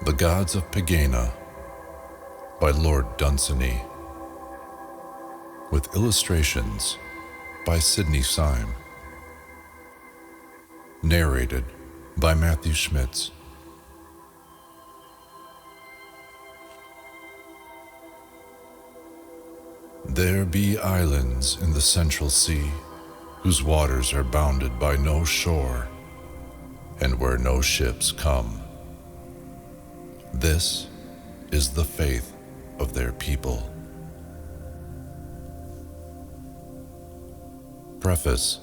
The Gods of Pegana by Lord Dunsany, with illustrations by Sidney Syme. Narrated by Matthew Schmitz. There be islands in the central sea, whose waters are bounded by no shore, and where no ships come. This is the faith of their people. Preface.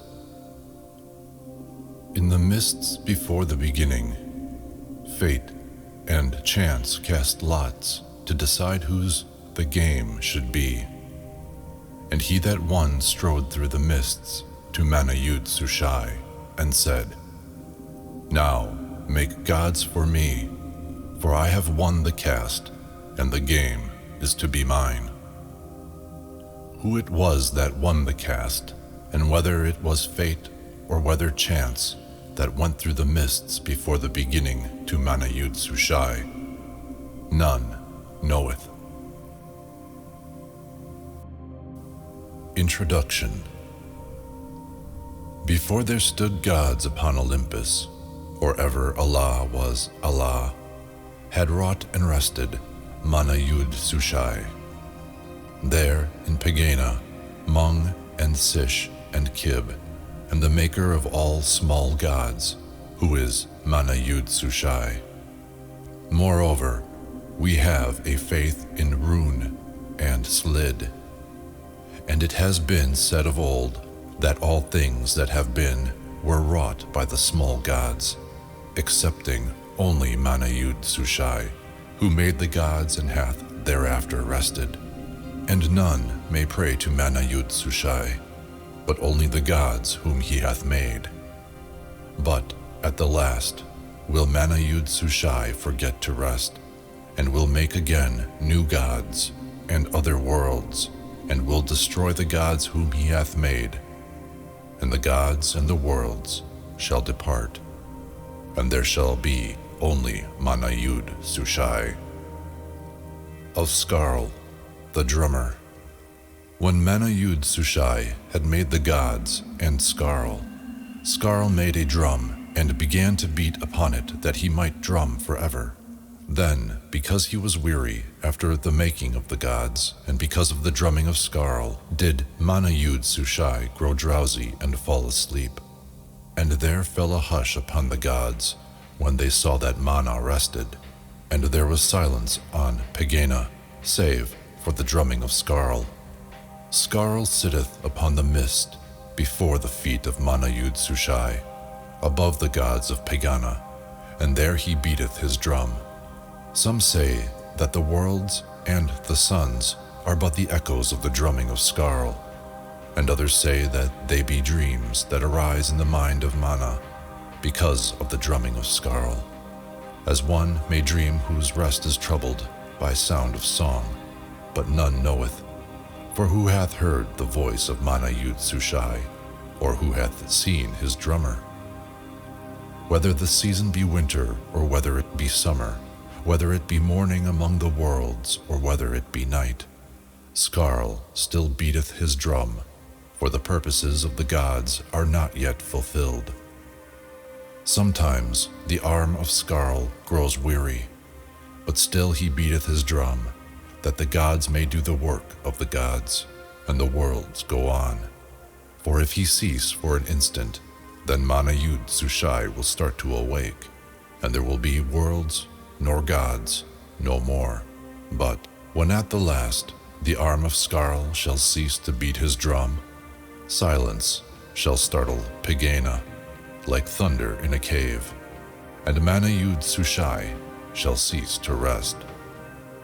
In the mists before the beginning, fate and chance cast lots to decide whose the game should be. And he that won strode through the mists to Mana-Yud-Sushai and said, "Now make gods for me, for I have won the cast, and the game is to be mine." Who it was that won the cast, and whether it was fate or whether chance that went through the mists before the beginning to Mana-Yud-Sushai, none knoweth. Introduction. Before there stood gods upon Olympus, or ever Allah was Allah, had wrought and rested Mana-Yud-Sushai. There in Pegana, Hmong and Sish and Kib, and the maker of all small gods, who is Mana-Yud-Sushai. Moreover, we have a faith in Roon and Slid. And it has been said of old that all things that have been were wrought by the small gods, excepting only Mana-Yud-Sushai, who made the gods and hath thereafter rested. And none may pray to Mana-Yud-Sushai, but only the gods whom he hath made. But at the last will Mana-Yud-Sushai forget to rest, and will make again new gods and other worlds, and will destroy the gods whom he hath made. And the gods and the worlds shall depart, and there shall be only Mana-Yud-Sushai. Of Scarl, the drummer. When Mana-Yud-Sushai had made the gods and Scarl, Scarl made a drum and began to beat upon it that he might drum forever. Then, because he was weary after the making of the gods, and because of the drumming of Scarl, did Mana-Yud-Sushai grow drowsy and fall asleep. And there fell a hush upon the gods when they saw that Mana rested, and there was silence on Pegana, save for the drumming of Scarl. Scarl sitteth upon the mist before the feet of Mana-Yud-Sushai, above the gods of Pegana, and there he beateth his drum. Some say that the worlds and the suns are but the echoes of the drumming of Scarl, and others say that they be dreams that arise in the mind of Mana because of the drumming of Scarl, as one may dream whose rest is troubled by sound of song, but none knoweth. For who hath heard the voice of Mana-Yud-Sushai, or who hath seen his drummer? Whether the season be winter or whether it be summer, whether it be morning among the worlds, or whether it be night, Scarl still beateth his drum, for the purposes of the gods are not yet fulfilled. Sometimes the arm of Scarl grows weary, but still he beateth his drum, that the gods may do the work of the gods, and the worlds go on. For if he cease for an instant, then Mana-Yud-Sushai will start to awake, and there will be worlds nor gods no more. But when at the last the arm of Scarl shall cease to beat his drum, silence shall startle Pegana like thunder in a cave, and Mana-Yud-Sushai shall cease to rest.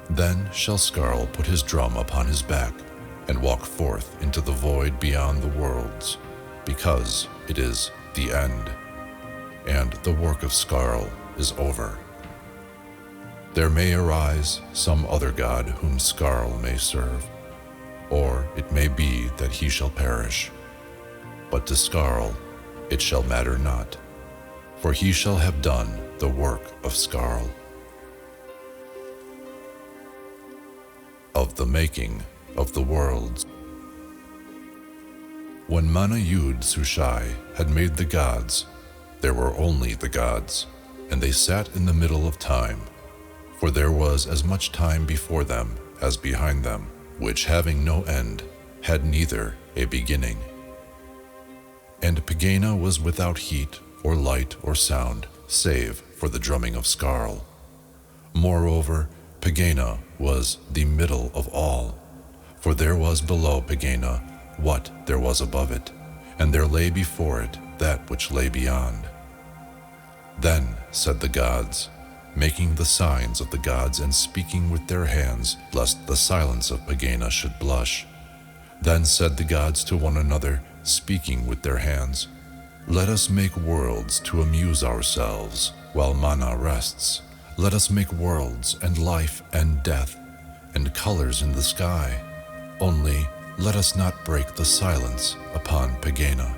Then shall Scarl put his drum upon his back and walk forth into the void beyond the worlds, because it is the end, and the work of Scarl is over. There may arise some other god whom Scarl may serve, or it may be that he shall perish. But to Scarl it shall matter not, for he shall have done the work of Scarl. of the making of the worlds. When Mana Yud Sushai had made the gods, there were only the gods, and they sat in the middle of time, for there was as much time before them as behind them, which having no end, had neither a beginning. And Pegana was without heat or light or sound, save for the drumming of Scarl. Moreover, Pegana was the middle of all, for there was below Pegana what there was above it, and there lay before it that which lay beyond. Then said the gods, making the signs of the gods and speaking with their hands, lest the silence of Pegana should blush. Then said the gods to one another, speaking with their hands, let us make worlds to amuse ourselves while Mana rests. Let us make worlds and life and death and colors in the sky. Only let us not break the silence upon Pegana.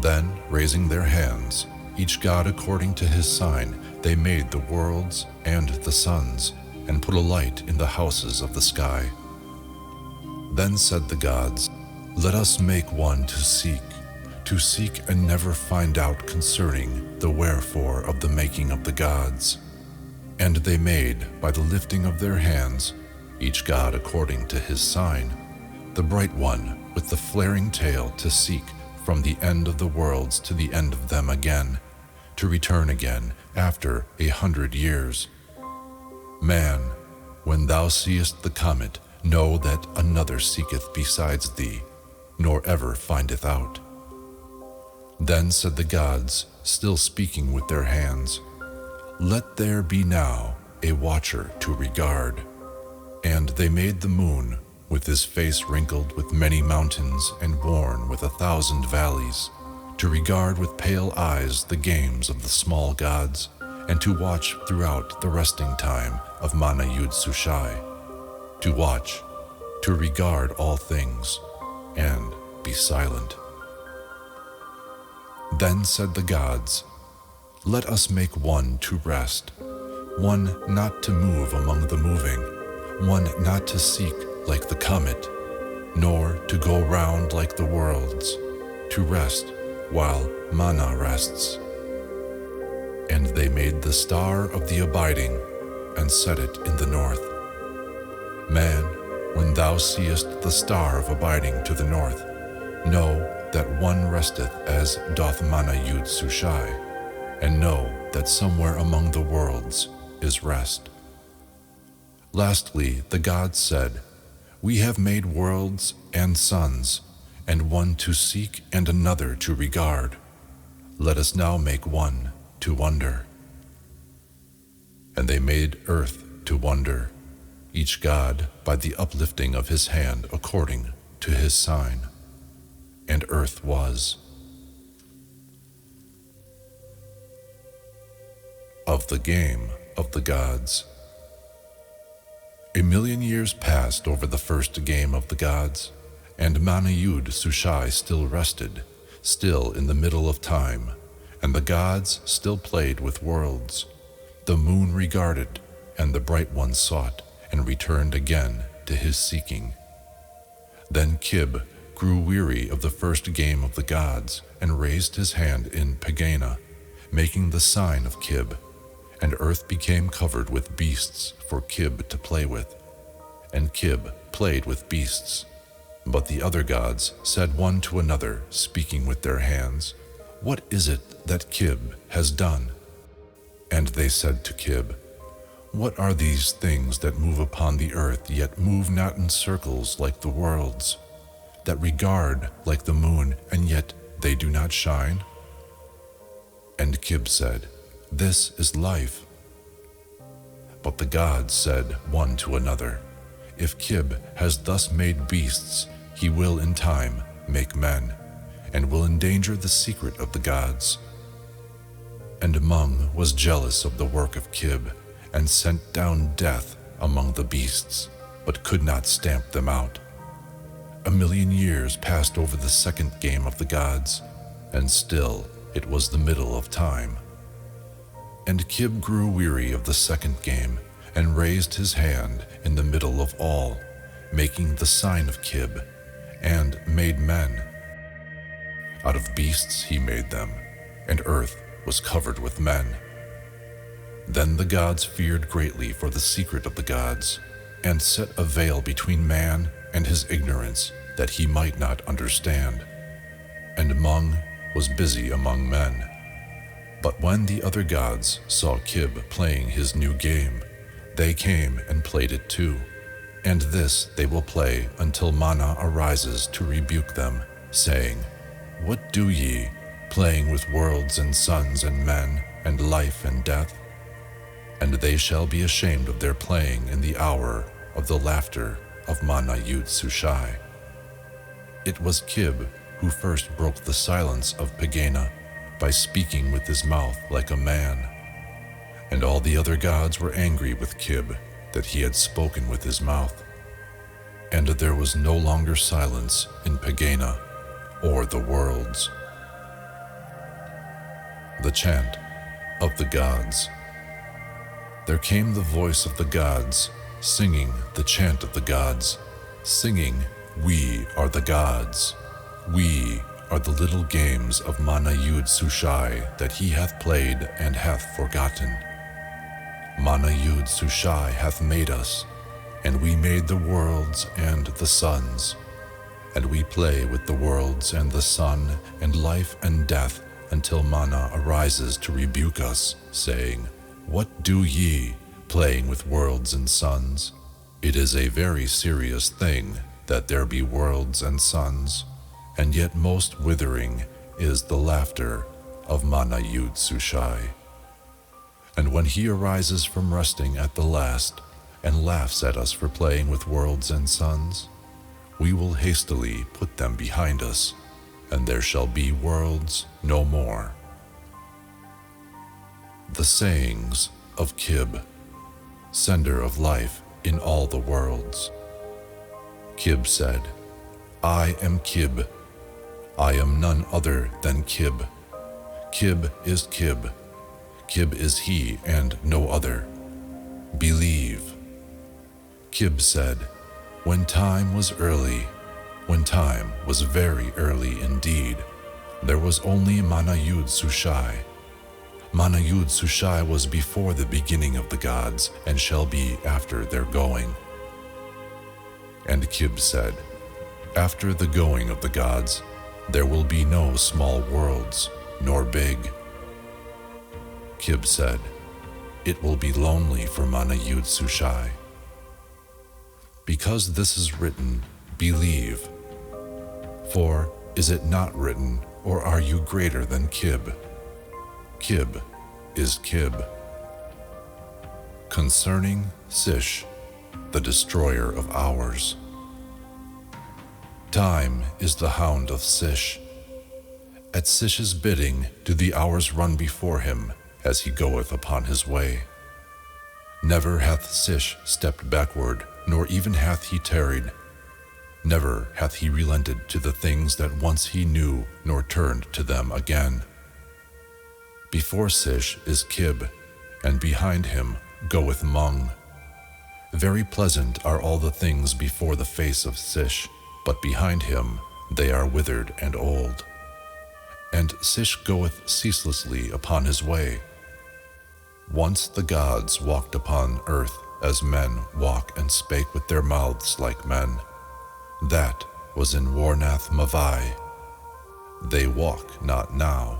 Then, raising their hands, each god according to his sign, they made the worlds and the suns, and put a light in the houses of the sky. Then said the gods, let us make one to seek and never find out concerning the wherefore of the making of the gods. And they made, by the lifting of their hands, each god according to his sign, the bright one with the flaring tail to seek from the end of the worlds to the end of them again, to return again after 100 years. Man, when thou seest the comet, know that another seeketh besides thee, nor ever findeth out. Then said the gods, still speaking with their hands, let there be now a watcher to regard. And they made the moon, with his face wrinkled with many mountains and worn with 1,000 valleys, to regard with pale eyes the games of the small gods, and to watch throughout the resting time of Mana Yud Sushai, to watch, to regard all things, and be silent. Then said the gods, let us make one to rest, one not to move among the moving, one not to seek like the comet, nor to go round like the worlds, to rest while Mana rests. And they made the star of the abiding, and set it in the north. Man, when thou seest the star of abiding to the north, know that one resteth as doth Mana Yud Sushai, and know that somewhere among the worlds is rest. Lastly, the gods said, we have made worlds and suns, and one to seek and another to regard. Let us now make one to wonder. And they made earth to wonder, each god by the uplifting of his hand according to his sign. And earth was. Of the game of the gods. 1,000,000 years passed over the first game of the gods, and Mana Yud Sushai still rested, still in the middle of time, and the gods still played with worlds. The moon regarded, and the bright one sought, and returned again to his seeking. Then Kib grew weary of the first game of the gods, and raised his hand in Pegana, making the sign of Kib, and earth became covered with beasts for Kib to play with. And Kib played with beasts. But the other gods said one to another, speaking with their hands, what is it that Kib has done? And they said to Kib, what are these things that move upon the earth, yet move not in circles like the worlds, that regard like the moon, and yet they do not shine? And Kib said, this is life. But the gods said one to another, if Kib has thus made beasts, he will in time make men, and will endanger the secret of the gods. And Hmong was jealous of the work of Kib, and sent down death among the beasts, but could not stamp them out. 1,000,000 years passed over the second game of the gods, and still it was the middle of time. And Kib grew weary of the second game, and raised his hand in the middle of all, making the sign of Kib, and made men. Out of beasts he made them, and earth was covered with men. Then the gods feared greatly for the secret of the gods, and set a veil between man and his ignorance, that he might not understand. And Hmong was busy among men. But when the other gods saw Kib playing his new game, they came and played it too. And this they will play until Mana arises to rebuke them, saying, "What do ye, playing with worlds and sons and men, and life and death?" And they shall be ashamed of their playing in the hour of the laughter of Mana Yud Sushai. It was Kib who first broke the silence of Pegana by speaking with his mouth like a man. And all the other gods were angry with Kib that he had spoken with his mouth. And there was no longer silence in Pegana or the worlds. The chant of the gods. There came the voice of the gods, singing the chant of the gods, singing, "We are the gods. We are the little games of Mana Yud Sushai that he hath played and hath forgotten. Mana Yud Sushai hath made us, and we made the worlds and the suns. And we play with the worlds and the sun and life and death until Mana arises to rebuke us, saying, 'What do ye, playing with worlds and suns?' It is a very serious thing that there be worlds and suns, and yet most withering is the laughter of Mana Yud Sushai. And when he arises from resting at the last, and laughs at us for playing with worlds and suns, we will hastily put them behind us, and there shall be worlds no more." The sayings of Kib, sender of life in all the worlds. Kib said, "I am Kib. I am none other than Kib. Kib is Kib. Kib is he and no other. Believe." Kib said, "When time was early, when time was very early indeed, there was only Mana Yud Sushai. Mana Yud Sushai was before the beginning of the gods and shall be after their going." And Kib said, "After the going of the gods, there will be no small worlds, nor big." Kib said, "It will be lonely for Mana Yud Sushai." Because this is written, believe. For is it not written, or are you greater than Kib? Kib is Kib. Concerning Sish, the destroyer of hours. Time is the hound of Sish. At Sish's bidding do the hours run before him as he goeth upon his way. Never hath Sish stepped backward, nor even hath he tarried. Never hath he relented to the things that once he knew, nor turned to them again. Before Sish is Kib, and behind him goeth Hmong. Very pleasant are all the things before the face of Sish, but behind him they are withered and old. And Sish goeth ceaselessly upon his way. Once the gods walked upon earth as men walk and spake with their mouths like men. That was in Warnath Mavai. They walk not now.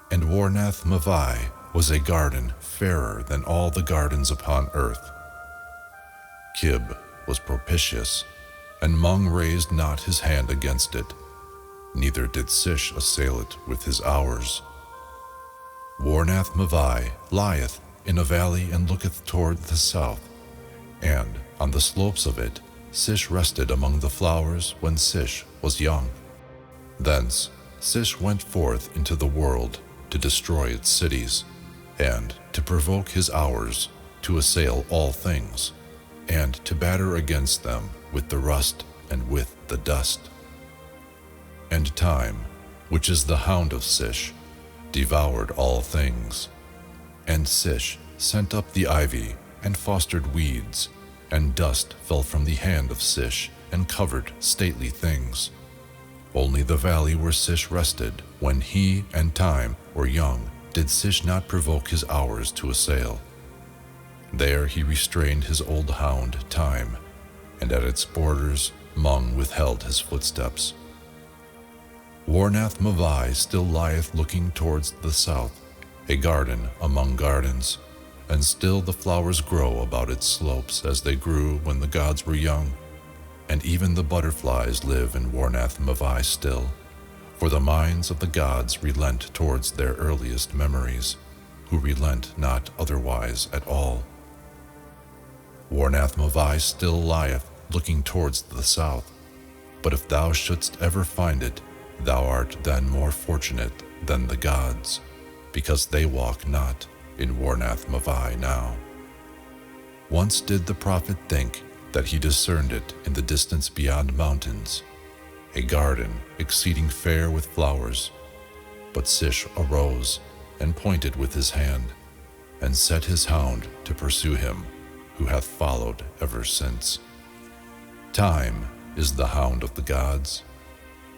And Warnath Mavai was a garden fairer than all the gardens upon earth. Kib was propitious, and Hmong raised not his hand against it, neither did Sish assail it with his hours. Warnath Mavai lieth in a valley and looketh toward the south, and on the slopes of it Sish rested among the flowers when Sish was young. Thence Sish went forth into the world to destroy its cities, and to provoke his hours to assail all things, and to batter against them with the rust and with the dust. And time, which is the hound of Sish, devoured all things. And Sish sent up the ivy and fostered weeds, and dust fell from the hand of Sish and covered stately things. Only the valley where Sish rested, when he and Time were young, did Sish not provoke his hours to assail. There he restrained his old hound, Time, and at its borders Hmong withheld his footsteps. Warnath Mavai still lieth looking towards the south, a garden among gardens, and still the flowers grow about its slopes as they grew when the gods were young, and even the butterflies live in Warnath Mavai still, for the minds of the gods relent towards their earliest memories, who relent not otherwise at all. Warnath Mavai still lieth looking towards the south, but if thou shouldst ever find it, thou art then more fortunate than the gods, because they walk not in Warnath Mavai now. Once did the prophet think that he discerned it in the distance beyond mountains, a garden exceeding fair with flowers. But Sish arose and pointed with his hand, and set his hound to pursue him, who hath followed ever since. Time is the hound of the gods,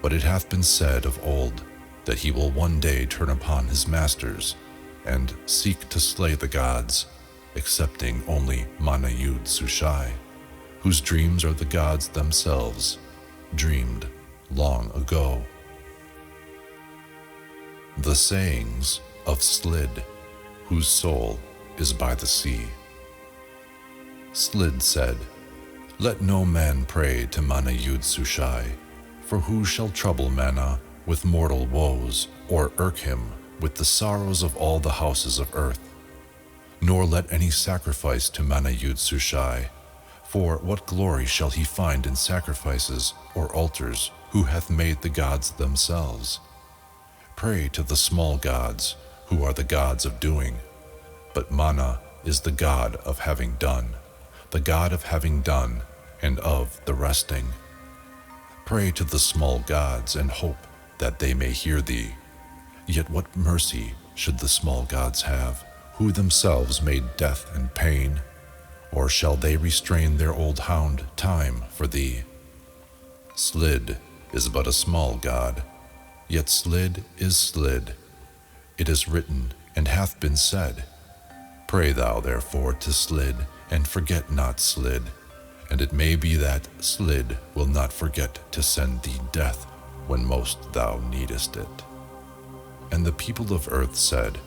but it hath been said of old that he will one day turn upon his masters and seek to slay the gods, excepting only Mana Yud Sushai, whose dreams are the gods themselves, dreamed long ago. The sayings of Slid, whose soul is by the sea. Slid said, "Let no man pray to Mana Yud Sushai, for who shall trouble Mana with mortal woes, or irk him with the sorrows of all the houses of earth? Nor let any sacrifice to Mana Yud Sushai, for what glory shall he find in sacrifices or altars, who hath made the gods themselves? Pray to the small gods, who are the gods of doing, but Mana is the god of having done, the god of having done, and of the resting. Pray to the small gods and hope that they may hear thee. Yet what mercy should the small gods have, who themselves made death and pain? Or shall they restrain their old hound Time for thee? Slid is but a small god, yet Slid is Slid. It is written and hath been said, Pray thou therefore to Slid, and forget not Slid, and it may be that Slid will not forget to send thee death when most thou needest it." And the people of earth said,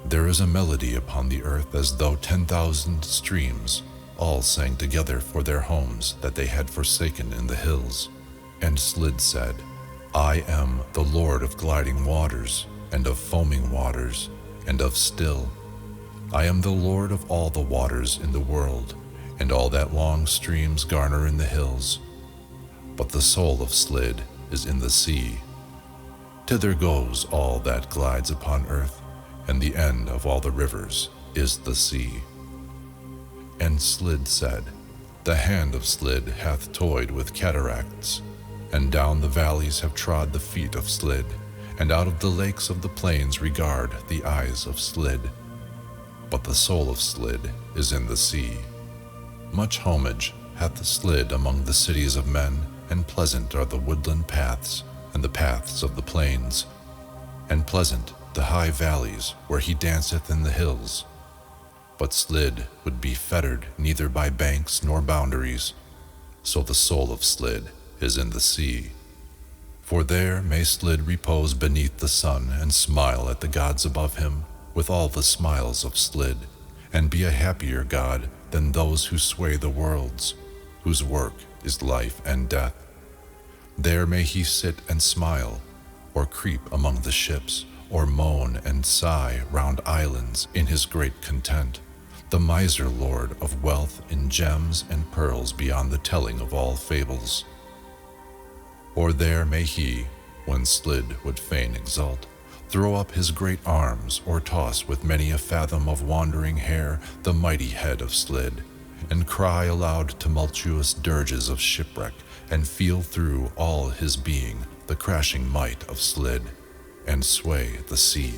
"There is a melody upon the earth as though 10,000 streams all sang together for their homes that they had forsaken in the hills." And Slid said, "I am the Lord of gliding waters, and of foaming waters, and of still. I am the Lord of all the waters in the world, and all that long streams garner in the hills. But the soul of Slid is in the sea. Thither goes all that glides upon earth, and the end of all the rivers is the sea." And Slid said, "The hand of Slid hath toyed with cataracts, and down the valleys have trod the feet of Slid, and out of the lakes of the plains regard the eyes of Slid. But the soul of Slid is in the sea. Much homage hath Slid among the cities of men, and pleasant are the woodland paths, and the paths of the plains, and pleasant the high valleys where he danceth in the hills. But Slid would be fettered neither by banks nor boundaries, so the soul of Slid is in the sea. For there may Slid repose beneath the sun, and smile at the gods above him with all the smiles of Slid, and be a happier god than those who sway the worlds, whose work is life and death. There may he sit and smile, or creep among the ships, or moan and sigh round islands in his great content, the miser lord of wealth in gems and pearls beyond the telling of all fables. Or there may he, when Slid would fain exult, throw up his great arms, or toss with many a fathom of wandering hair the mighty head of Slid, and cry aloud tumultuous dirges of shipwreck, and feel through all his being the crashing might of Slid, and sway the sea.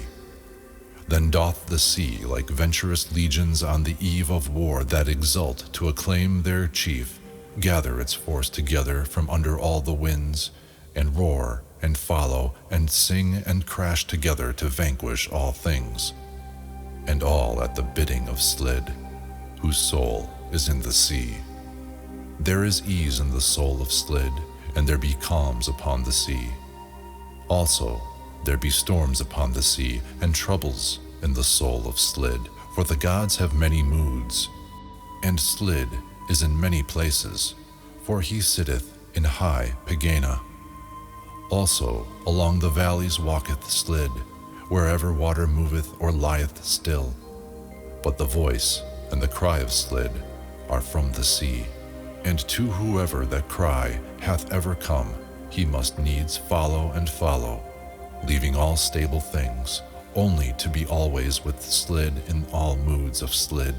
Then doth the sea, like venturous legions on the eve of war that exult to acclaim their chief, gather its force together from under all the winds, and roar and follow and sing and crash together to vanquish all things, and all at the bidding of Slid, whose soul is in the sea. There is ease in the soul of Slid, and there be calms upon the sea. Also, there be storms upon the sea, and troubles in the soul of Slid, for the gods have many moods, and Slid is in many places, for he sitteth in high Pegana. Also, along the valleys walketh Slid, wherever water moveth or lieth still. But the voice and the cry of Slid are from the sea, and to whoever that cry hath ever come, he must needs follow and follow, leaving all stable things, only to be always with Slid in all moods of Slid,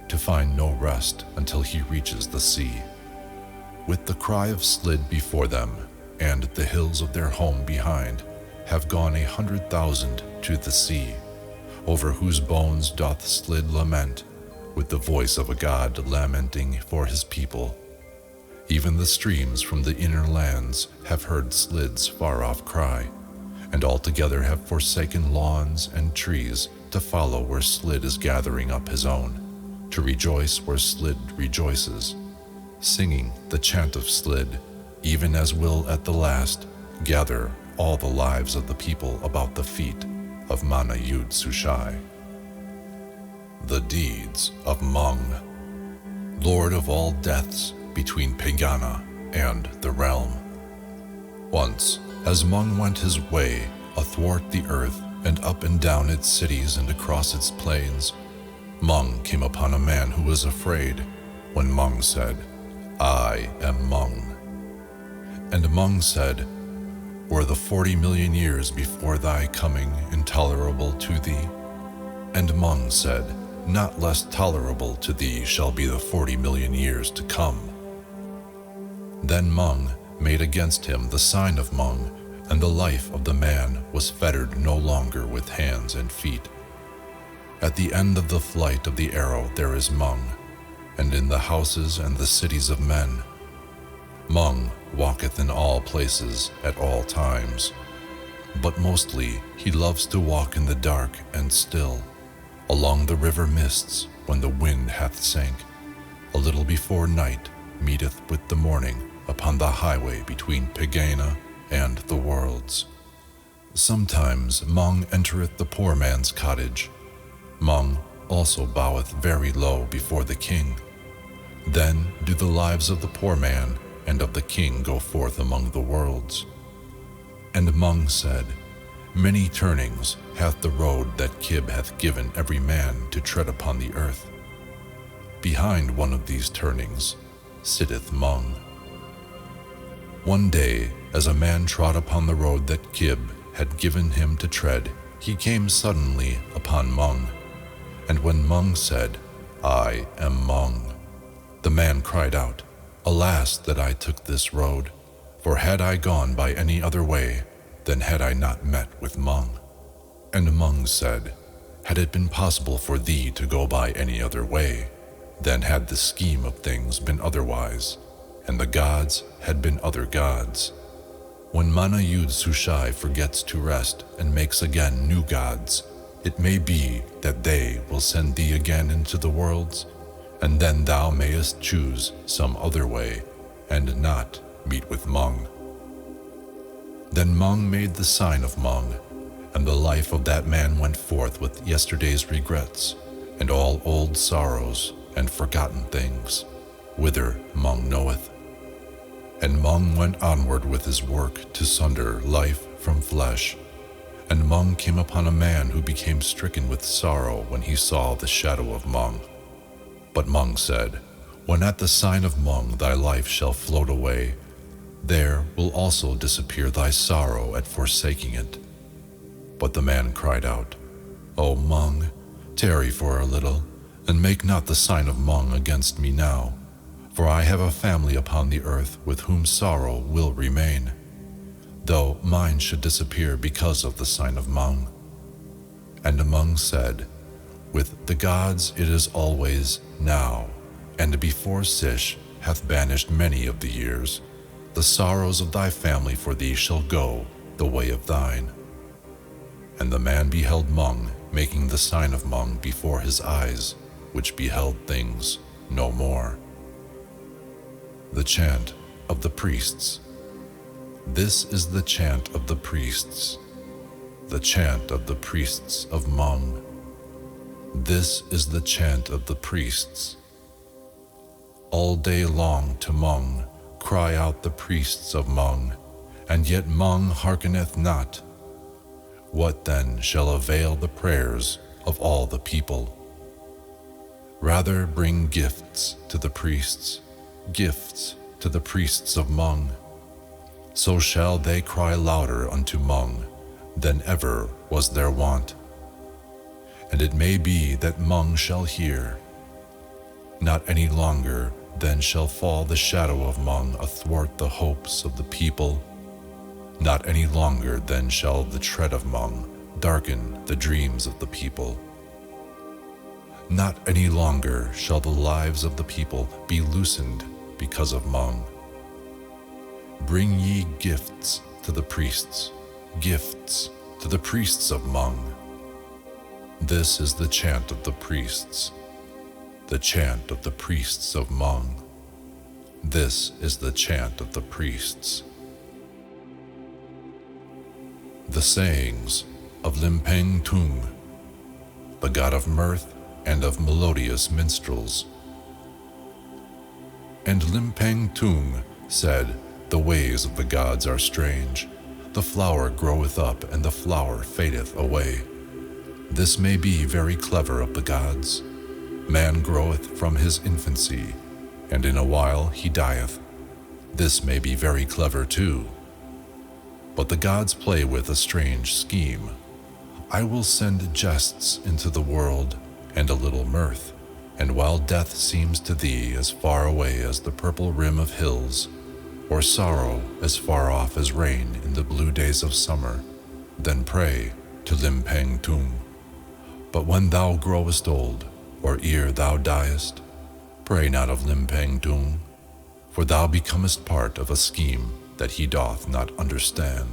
to find no rest until he reaches the sea. With the cry of Slid before them, and the hills of their home behind, have gone 100,000 to the sea, over whose bones doth Slid lament, with the voice of a god lamenting for his people. Even the streams from the inner lands have heard Slid's far-off cry, and altogether have forsaken lawns and trees to follow where Slid is gathering up his own, to rejoice where Slid rejoices, singing the chant of Slid, even as will at the last gather all the lives of the people about the feet of Mana Yud Sushai. The deeds of Hmong, lord of all deaths between Pegana and the realm. Once, as Hmong went his way athwart the earth and up and down its cities and across its plains, Hmong came upon a man who was afraid when Hmong said, "I am Hmong." And Hmong said, "Were the 40 million years before thy coming intolerable to thee?" And Hmong said, "Not less tolerable to thee shall be the 40 million years to come." Then Hmong made against him the sign of Hmong, and the life of the man was fettered no longer with hands and feet. At the end of the flight of the arrow there is Hmong, and in the houses and the cities of men. Hmong walketh in all places at all times, but mostly he loves to walk in the dark and still, along the river mists when the wind hath sank, a little before night meeteth with the morning upon the highway between Pegana and the worlds. Sometimes Hmong entereth the poor man's cottage. Hmong also boweth very low before the king. Then do the lives of the poor man and of the king go forth among the worlds. And Hmong said, "Many turnings hath the road that Kib hath given every man to tread upon the earth. Behind one of these turnings sitteth Hmong." One day, as a man trod upon the road that Kib had given him to tread, he came suddenly upon Hmong. And when Hmong said, "I am Hmong," the man cried out, "Alas that I took this road, for had I gone by any other way, then had I not met with Hmong." And Hmong said, "Had it been possible for thee to go by any other way, then had the scheme of things been otherwise, and the gods had been other gods. When Mana Yud Sushai forgets to rest and makes again new gods, it may be that they will send thee again into the worlds, and then thou mayest choose some other way, and not meet with Hmong." Then Hmong made the sign of Hmong, and the life of that man went forth with yesterday's regrets, and all old sorrows and forgotten things, whither Hmong knoweth. And Hmong went onward with his work to sunder life from flesh, and Hmong came upon a man who became stricken with sorrow when he saw the shadow of Hmong. But Hmong said, "When at the sign of Hmong thy life shall float away, there will also disappear thy sorrow at forsaking it." But the man cried out, "O Hmong, tarry for a little, and make not the sign of Hmong against me now, for I have a family upon the earth with whom sorrow will remain, though mine should disappear because of the sign of Hmong." And Hmong said, With the gods it is always now, and before Sish hath banished many of the years, the sorrows of thy family for thee shall go the way of thine. And the man beheld Hmong making the sign of Hmong before his eyes, which beheld things no more. The chant of the priests. This is the chant of the priests, the chant of the priests of Hmong. This is the chant of the priests. All day long to Hmong cry out the priests of Hmong, and yet Hmong hearkeneth not. What then shall avail the prayers of all the people? Rather bring gifts to the priests, gifts to the priests of Hmong. So shall they cry louder unto Hmong than ever was their wont. And it may be that Hmong shall hear. Not any longer then shall fall the shadow of Hmong athwart the hopes of the people. Not any longer then shall the tread of Hmong darken the dreams of the people. Not any longer shall the lives of the people be loosened because of Hmong. Bring ye gifts to the priests, gifts to the priests of Hmong. This is the chant of the priests, the chant of the priests of Hmong. This is the chant of the priests. The sayings of Limpang-Tung, the god of mirth and of melodious minstrels. And Limpang-Tung said, The ways of the gods are strange. The flower groweth up, and the flower fadeth away. This may be very clever of the gods. Man groweth from his infancy, and in a while he dieth. This may be very clever too. But the gods play with a strange scheme. I will send jests into the world, and a little mirth, and while death seems to thee as far away as the purple rim of hills, or sorrow as far off as rain in the blue days of summer, then pray to Limpang-Tung. But when thou growest old, or ere thou diest, pray not of Limpang-Tung, for thou becomest part of a scheme that he doth not understand.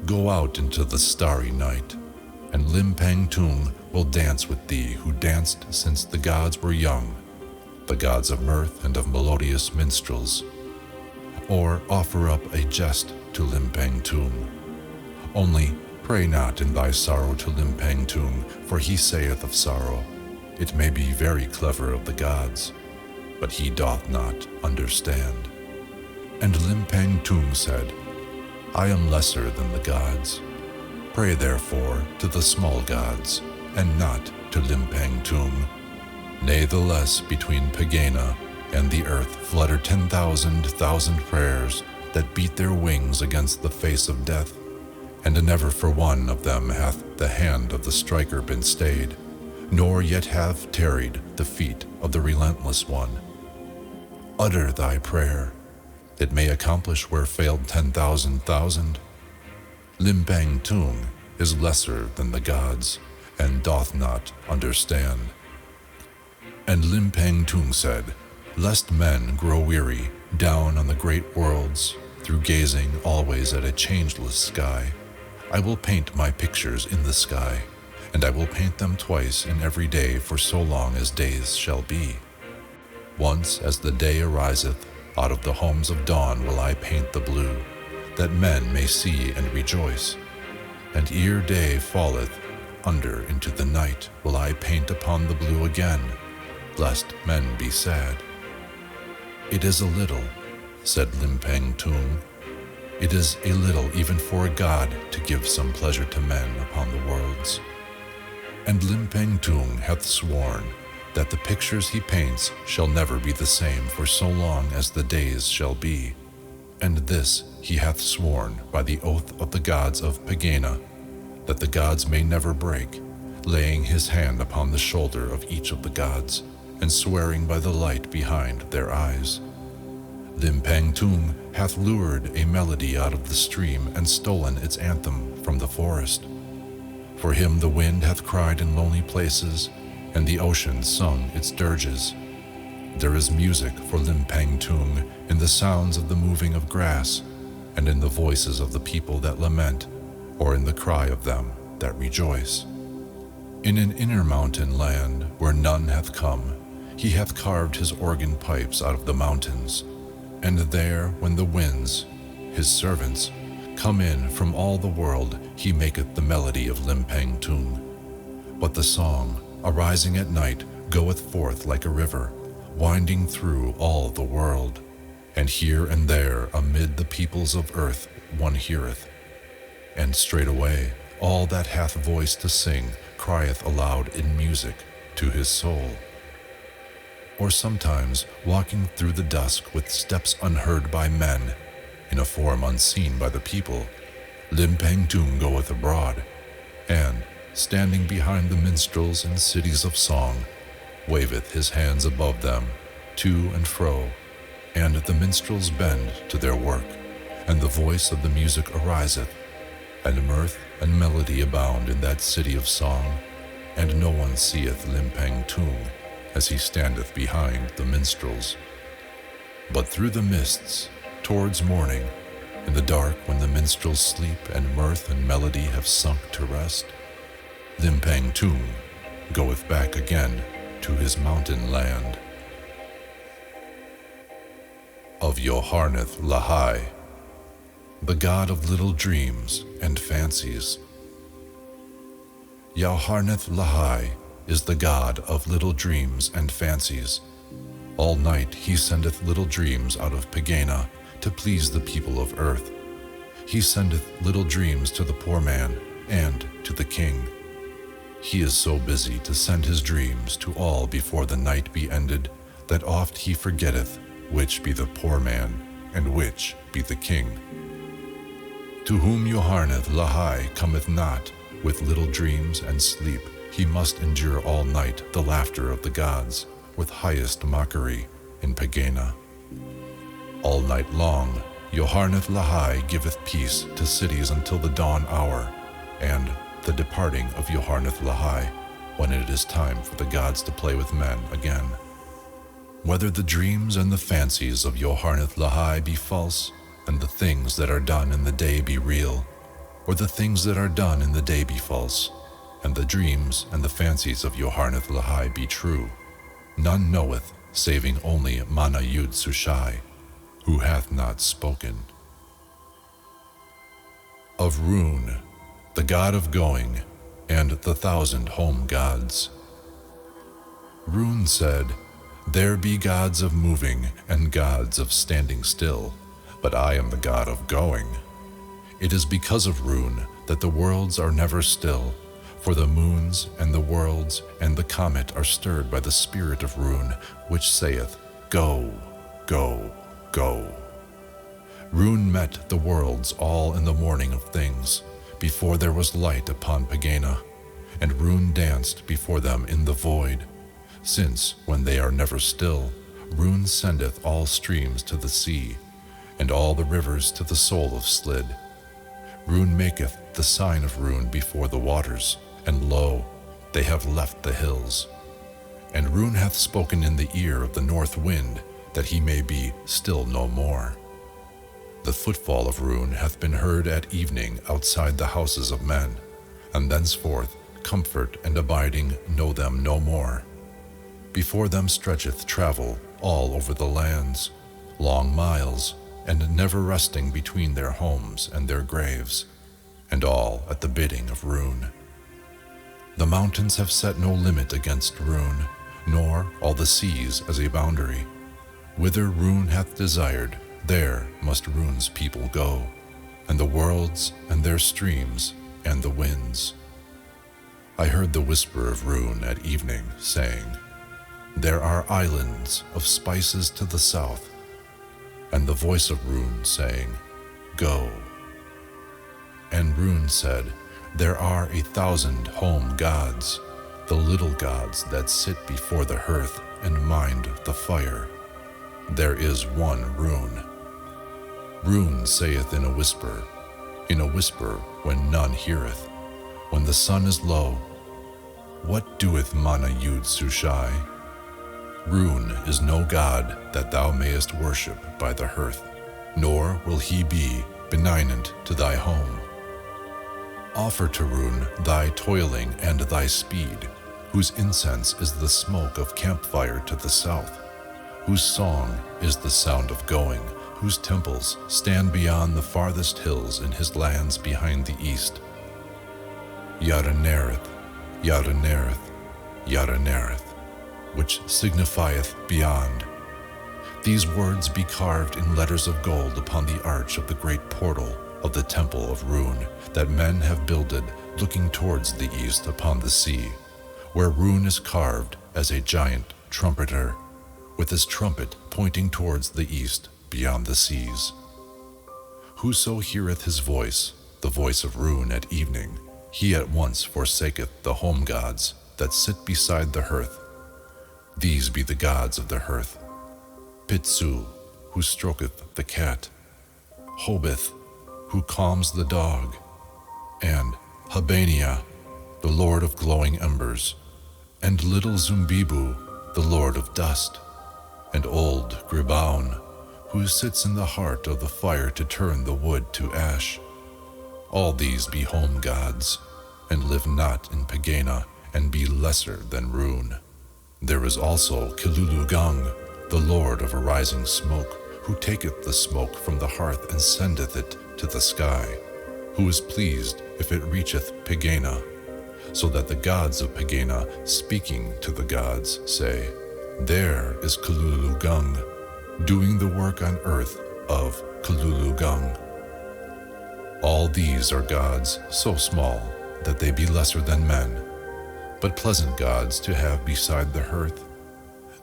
Go out into the starry night, and Limpang-Tung will dance with thee who danced since the gods were young, the gods of mirth and of melodious minstrels. Or offer up a jest to Limpang-Tung. Only pray not in thy sorrow to Limpang-Tung, for he saith of sorrow, It may be very clever of the gods, but he doth not understand. And Limpang-Tung said, I am lesser than the gods. Pray therefore to the small gods, and not to Limpang-Tung. Natheless between Pegana and the earth flutter 10,000 prayers that beat their wings against the face of death, and never for one of them hath the hand of the striker been stayed, nor yet have tarried the feet of the relentless one. Utter thy prayer. It may accomplish where failed 10,000. Limpang-Tung is lesser than the gods, and doth not understand. And Limpang-Tung said, Lest men grow weary down on the great worlds, through gazing always at a changeless sky, I will paint my pictures in the sky, and I will paint them twice in every day for so long as days shall be. Once as the day ariseth, out of the homes of dawn will I paint the blue, that men may see and rejoice. And ere day falleth under into the night will I paint upon the blue again, lest men be sad. It is a little, said Limpang-Tung. It is a little even for a god to give some pleasure to men upon the worlds. And Limpang-Tung hath sworn that the pictures he paints shall never be the same for so long as the days shall be. And this he hath sworn by the oath of the gods of Pegana, that the gods may never break, laying his hand upon the shoulder of each of the gods, and swearing by the light behind their eyes. Limpang-Tung hath lured a melody out of the stream and stolen its anthem from the forest. For him the wind hath cried in lonely places, and the ocean sung its dirges. There is music for Limpang-Tung in the sounds of the moving of grass, and in the voices of the people that lament, or in the cry of them that rejoice. In an inner mountain land where none hath come, he hath carved his organ pipes out of the mountains, and there when the winds, his servants, come in from all the world, he maketh the melody of Limpang-Tung. But the song, arising at night, goeth forth like a river, winding through all the world. And here and there amid the peoples of earth one heareth. And straightway all that hath voice to sing crieth aloud in music to his soul. Or sometimes walking through the dusk with steps unheard by men, in a form unseen by the people, Limpang-Tung goeth abroad, and, standing behind the minstrels in cities of song, waveth his hands above them, to and fro, and the minstrels bend to their work, and the voice of the music ariseth, and mirth and melody abound in that city of song, and no one seeth Limpang-Tung as he standeth behind the minstrels. But through the mists, towards morning, in the dark when the minstrels sleep and mirth and melody have sunk to rest, Limpang-Tung goeth back again to his mountain land. Of Johanneth Lahai, the god of little dreams and fancies. Johanneth Lahai is the god of little dreams and fancies. All night he sendeth little dreams out of Pegana to please the people of earth. He sendeth little dreams to the poor man and to the king. He is so busy to send his dreams to all before the night be ended, that oft he forgetteth which be the poor man and which be the king. To whom Johanneth Lahai cometh not with little dreams and sleep, he must endure all night the laughter of the gods with highest mockery in Pegana. All night long Johanneth Lahai giveth peace to cities until the dawn hour, and the departing of Johanneth Lahai, when it is time for the gods to play with men again. Whether the dreams and the fancies of Johanneth Lahai be false, and the things that are done in the day be real, or the things that are done in the day be false, and the dreams and the fancies of Johanneth Lahai be true, none knoweth, saving only Mana Yud Sushai, who hath not spoken. Of Roon, the god of going, and the 1,000 home gods. Roon said, "There be gods of moving and gods of standing still, but I am the god of going. It is because of Roon that the worlds are never still, for the moons and the worlds and the comet are stirred by the spirit of Roon, which saith, Go, go, go. Roon met the worlds all in the morning of things, before there was light upon Pegana, and Roon danced before them in the void, since, when they are never still, Roon sendeth all streams to the sea, and all the rivers to the soul of Slid. Roon maketh the sign of Roon before the waters, and lo, they have left the hills. And Roon hath spoken in the ear of the north wind, that he may be still no more. The footfall of Roon hath been heard at evening outside the houses of men, and thenceforth comfort and abiding know them no more. Before them stretcheth travel all over the lands, long miles, and never resting between their homes and their graves, and all at the bidding of Roon. The mountains have set no limit against Roon, nor all the seas as a boundary. Whither Roon hath desired, there must Roon's people go, and the worlds and their streams and the winds. I heard the whisper of Roon at evening, saying, There are islands of spices to the south, and the voice of Roon saying, Go. And Roon said, There are 1,000 home gods, the little gods that sit before the hearth and mind the fire. There is one Roon. Roon saith in a whisper when none heareth, when the sun is low. What doeth Mana Yud Sushai? Roon is no god that thou mayest worship by the hearth, nor will he be benignant to thy home. Offer to Roon thy toiling and thy speed, whose incense is the smoke of campfire to the south, whose song is the sound of going, whose temples stand beyond the farthest hills in his lands behind the east. Yaranerith, Yaranerith, Yaranerith, which signifieth beyond. These words be carved in letters of gold upon the arch of the great portal of the temple of Roon that men have builded looking towards the east upon the sea, where Roon is carved as a giant trumpeter, with his trumpet pointing towards the east beyond the seas. Whoso heareth his voice, the voice of Roon at evening, he at once forsaketh the home gods that sit beside the hearth. These be the gods of the hearth: Pitsu, who stroketh the cat; Hobith, who calms the dog; and Habania, the lord of glowing embers; and little Zumbibu, the lord of dust; and old Gribaun, who sits in the heart of the fire to turn the wood to ash. All these be home gods, and live not in Pegana, and be lesser than Roon. There is also Kilulugung, the lord of a rising smoke, who taketh the smoke from the hearth and sendeth it to the sky, who is pleased if it reacheth Pegana, so that the gods of Pegana, speaking to the gods, say, There is Kilulugung, doing the work on earth of Kilulugung. All these are gods so small that they be lesser than men, but pleasant gods to have beside the hearth.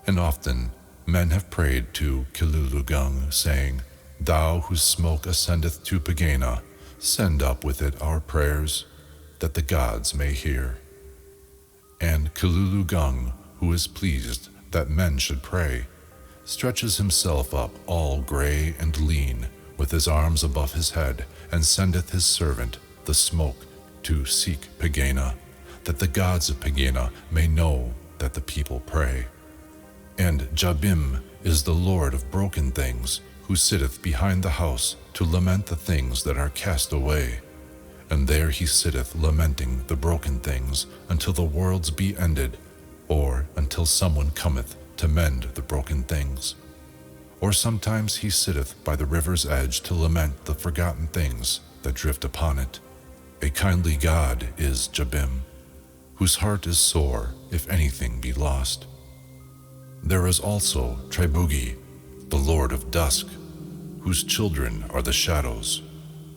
And often men have prayed to Kilulugung, saying, Thou whose smoke ascendeth to Pegana, send up with it our prayers, that the gods may hear. And Kilulugung, who is pleased that men should pray, stretches himself up all gray and lean, with his arms above his head, and sendeth his servant, the smoke, to seek Pegana, that the gods of Pegana may know that the people pray. And Jabim is the lord of broken things, who sitteth behind the house to lament the things that are cast away. And there he sitteth lamenting the broken things until the worlds be ended, or until someone cometh to mend the broken things. Or sometimes he sitteth by the river's edge to lament the forgotten things that drift upon it. A kindly god is Jabim, whose heart is sore if anything be lost. There is also Tribugi, the lord of dusk, whose children are the shadows,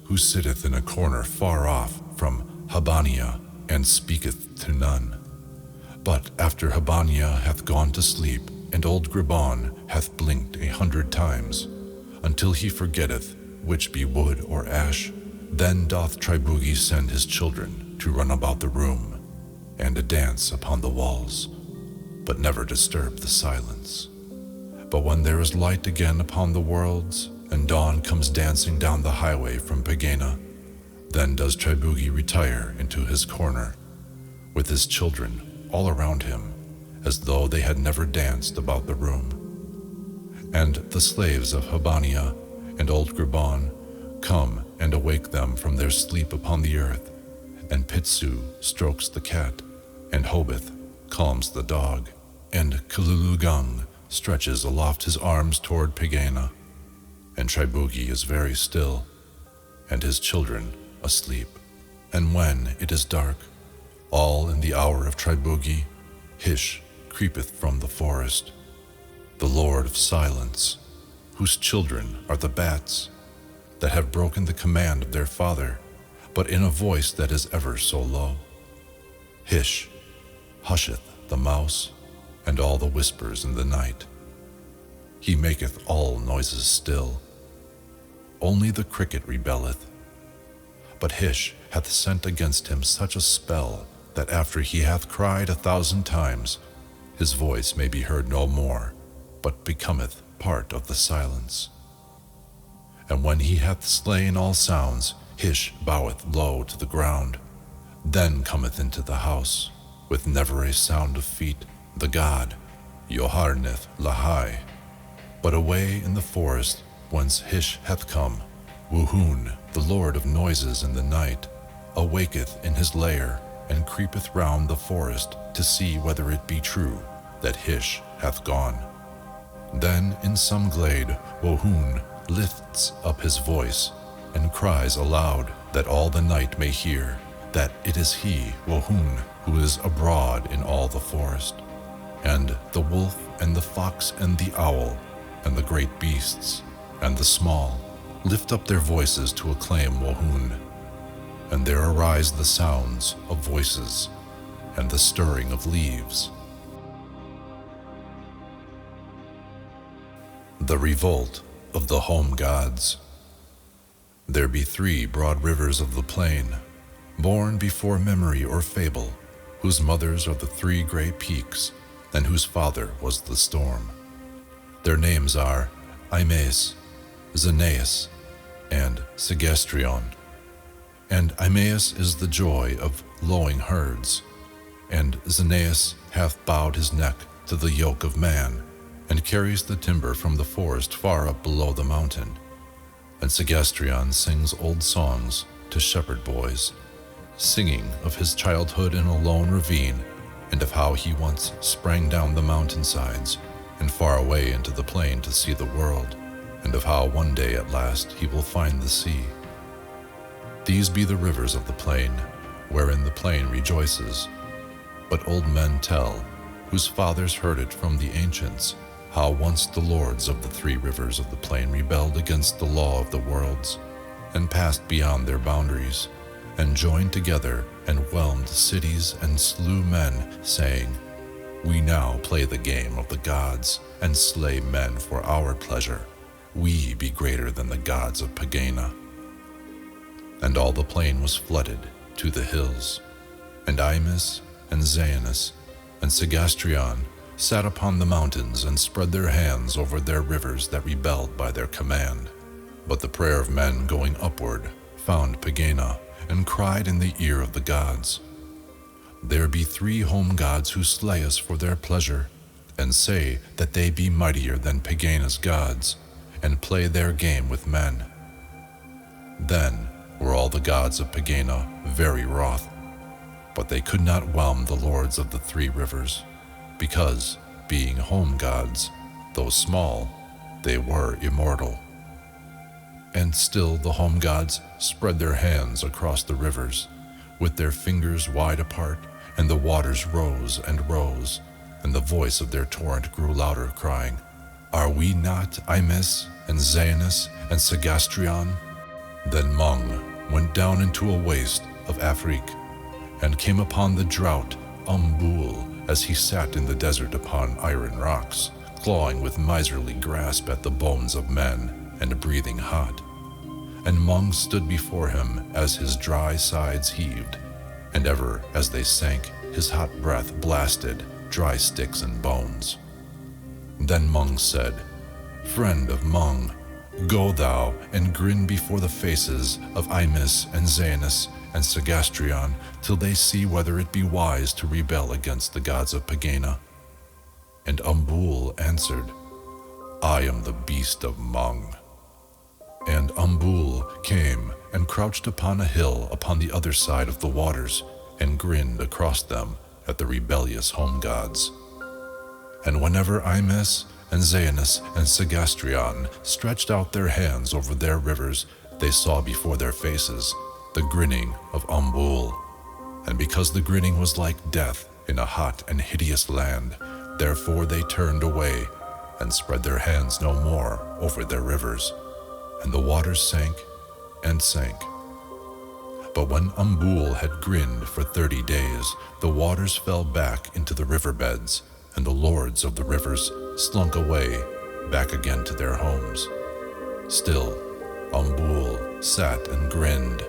who sitteth in a corner far off from Habania, and speaketh to none. But after Habania hath gone to sleep, and old Gribon hath blinked 100 times, until he forgetteth which be wood or ash, then doth Tribugi send his children to run about the room, and to dance upon the walls, but never disturb the silence. But when there is light again upon the worlds, and dawn comes dancing down the highway from Pegana, then does Tribugi retire into his corner, with his children all around him, as though they had never danced about the room. And the slaves of Habania and old Gribon come and awake them from their sleep upon the earth, and Pitsu strokes the cat, and Hobith calms the dog, and Kilulugung stretches aloft his arms toward Pegana, and Tribugi is very still, and his children asleep. And when it is dark, all in the hour of Tribugi, Hish creepeth from the forest, the lord of silence, whose children are the bats, that have broken the command of their father, but in a voice that is ever so low. Hish husheth the mouse, and all the whispers in the night. He maketh all noises still. Only the cricket rebelleth. But Hish hath sent against him such a spell, that after he hath cried 1,000 times, his voice may be heard no more, but becometh part of the silence. And when he hath slain all sounds, Hish boweth low to the ground. Then cometh into the house, with never a sound of feet, the god, Johanneth Lahai. But away in the forest whence Sish hath come, Wohoon, the lord of noises in the night, awaketh in his lair, and creepeth round the forest to see whether it be true that Sish hath gone. Then in some glade Wohoon lifts up his voice, and cries aloud that all the night may hear, that it is he, Wohoon, who is abroad in all the forest. And the wolf and the fox and the owl, and the great beasts, and the small, lift up their voices to acclaim Wohoon. And there arise the sounds of voices, and the stirring of leaves. The revolt of the home gods. There be 3 broad rivers of the plain, born before memory or fable, whose mothers are the 3 great peaks, and whose father was the storm. Their names are Imaeus, Zenaeus, and Segestrion. And Imaeus is the joy of lowing herds, and Zenaeus hath bowed his neck to the yoke of man, and carries the timber from the forest far up below the mountain. And Segestrion sings old songs to shepherd boys, singing of his childhood in a lone ravine, and of how he once sprang down the mountainsides and far away into the plain to see the world, and of how one day at last he will find the sea. These be the rivers of the plain, wherein the plain rejoices. But old men tell, whose fathers heard it from the ancients, how once the lords of the 3 rivers of the plain rebelled against the law of the worlds, and passed beyond their boundaries, and joined together and whelmed cities and slew men, saying, We now play the game of the gods, and slay men for our pleasure. We be greater than the gods of Pegana. And all the plain was flooded to the hills, and Imaeus and Zenaeus and Segestrion sat upon the mountains and spread their hands over their rivers that rebelled by their command. But the prayer of men going upward found Pegana, and cried in the ear of the gods. There be 3 home gods who slay us for their pleasure, and say that they be mightier than Pegana's gods, and play their game with men. Then were all the gods of Pegana very wroth, but they could not whelm the lords of the 3 rivers, because, being home gods, though small, they were immortal. And still the home gods spread their hands across the rivers, with their fingers wide apart, and the waters rose and rose, and the voice of their torrent grew louder, crying, Are we not Imaeus and Zenaeus and Segestrion? Then Hmong went down into a waste of Afrique, and came upon the drought Umbul, as he sat in the desert upon iron rocks, clawing with miserly grasp at the bones of men, and breathing hot. And Hmong stood before him as his dry sides heaved, and ever as they sank, his hot breath blasted dry sticks and bones. Then Hmong said, Friend of Hmong, go thou and grin before the faces of Imaeus and Zenaeus and Segestrion, till they see whether it be wise to rebel against the gods of Pegana. And Umbul answered, I am the beast of Hmong. And Umbul came and crouched upon a hill upon the other side of the waters, and grinned across them at the rebellious home gods. And whenever Imaeus and Zenaeus and Segestrion stretched out their hands over their rivers, they saw before their faces the grinning of Umbul. And because the grinning was like death in a hot and hideous land, therefore they turned away, and spread their hands no more over their rivers, and the waters sank and sank. But when Umbul had grinned for 30 days, the waters fell back into the riverbeds, and the lords of the rivers slunk away back again to their homes. Still, Umbul sat and grinned.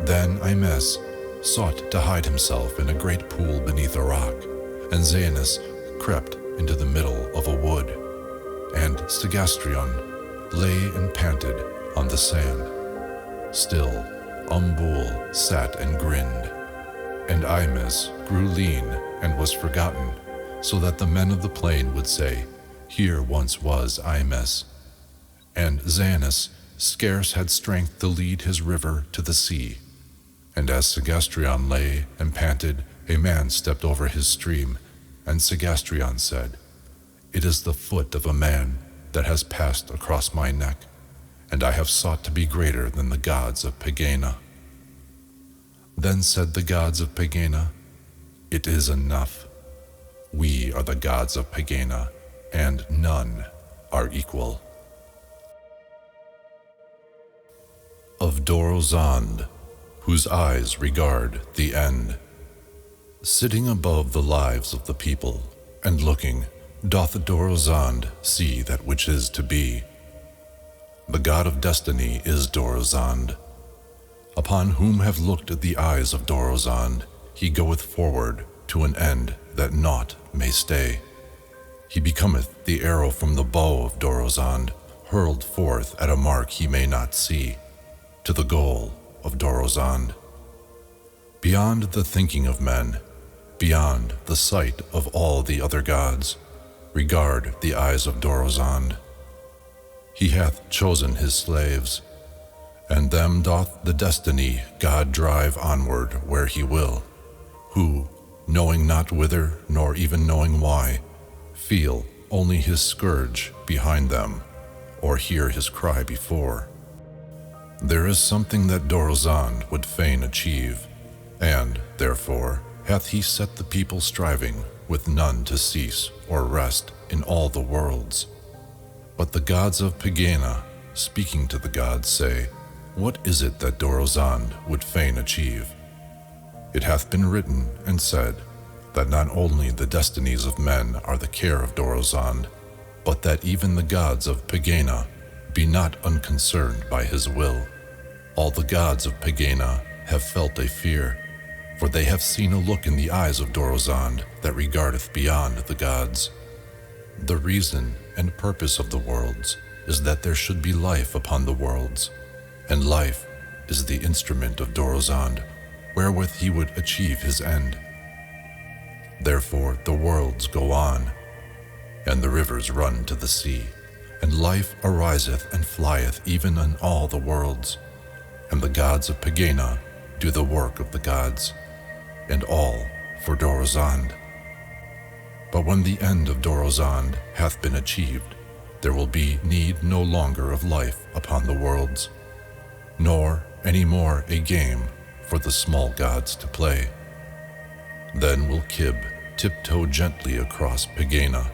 Then Imaeus sought to hide himself in a great pool beneath a rock, and Zenaeus crept into the middle of a wood, and Segestrion lay and panted on the sand. Still, Umbul sat and grinned. And Imis grew lean and was forgotten, so that the men of the plain would say, "Here once was Imis." And Xanus scarce had strength to lead his river to the sea. And as Segastrion lay and panted, a man stepped over his stream, and Segastrion said, "It is the foot of a man that has passed across my neck, and I have sought to be greater than the gods of Pegana." Then said the gods of Pegana, "It is enough. We are the gods of Pegana, and none are equal." Of Dorzand, whose eyes regard the end. Sitting above the lives of the people, and looking, doth Dorzand see that which is to be. The god of destiny is Dorzand. Upon whom have looked the eyes of Dorzand, he goeth forward to an end that naught may stay. He becometh the arrow from the bow of Dorzand, hurled forth at a mark he may not see, to the goal of Dorzand. Beyond the thinking of men, beyond the sight of all the other gods, regard the eyes of Dorzand. He hath chosen his slaves, and them doth the destiny God drive onward where he will, who, knowing not whither nor even knowing why, feel only his scourge behind them, or hear his cry before. There is something that Dorzand would fain achieve, and, therefore, hath he set the people striving, with none to cease or rest in all the worlds. But the gods of Pegana, speaking to the gods, say, "What is it that Dorzand would fain achieve?" It hath been written and said that not only the destinies of men are the care of Dorzand, but that even the gods of Pegana be not unconcerned by his will. All the gods of Pegana have felt a fear, for they have seen a look in the eyes of Dorzand that regardeth beyond the gods. The reason and purpose of the worlds is that there should be life upon the worlds, and life is the instrument of Dorzand, wherewith he would achieve his end. Therefore the worlds go on, and the rivers run to the sea, and life ariseth and flieth even in all the worlds, and the gods of Pegana do the work of the gods, and all for Dorzand. But when the end of Dorzand hath been achieved, there will be need no longer of life upon the worlds, nor any more a game for the small gods to play. Then will Kib tiptoe gently across Pegana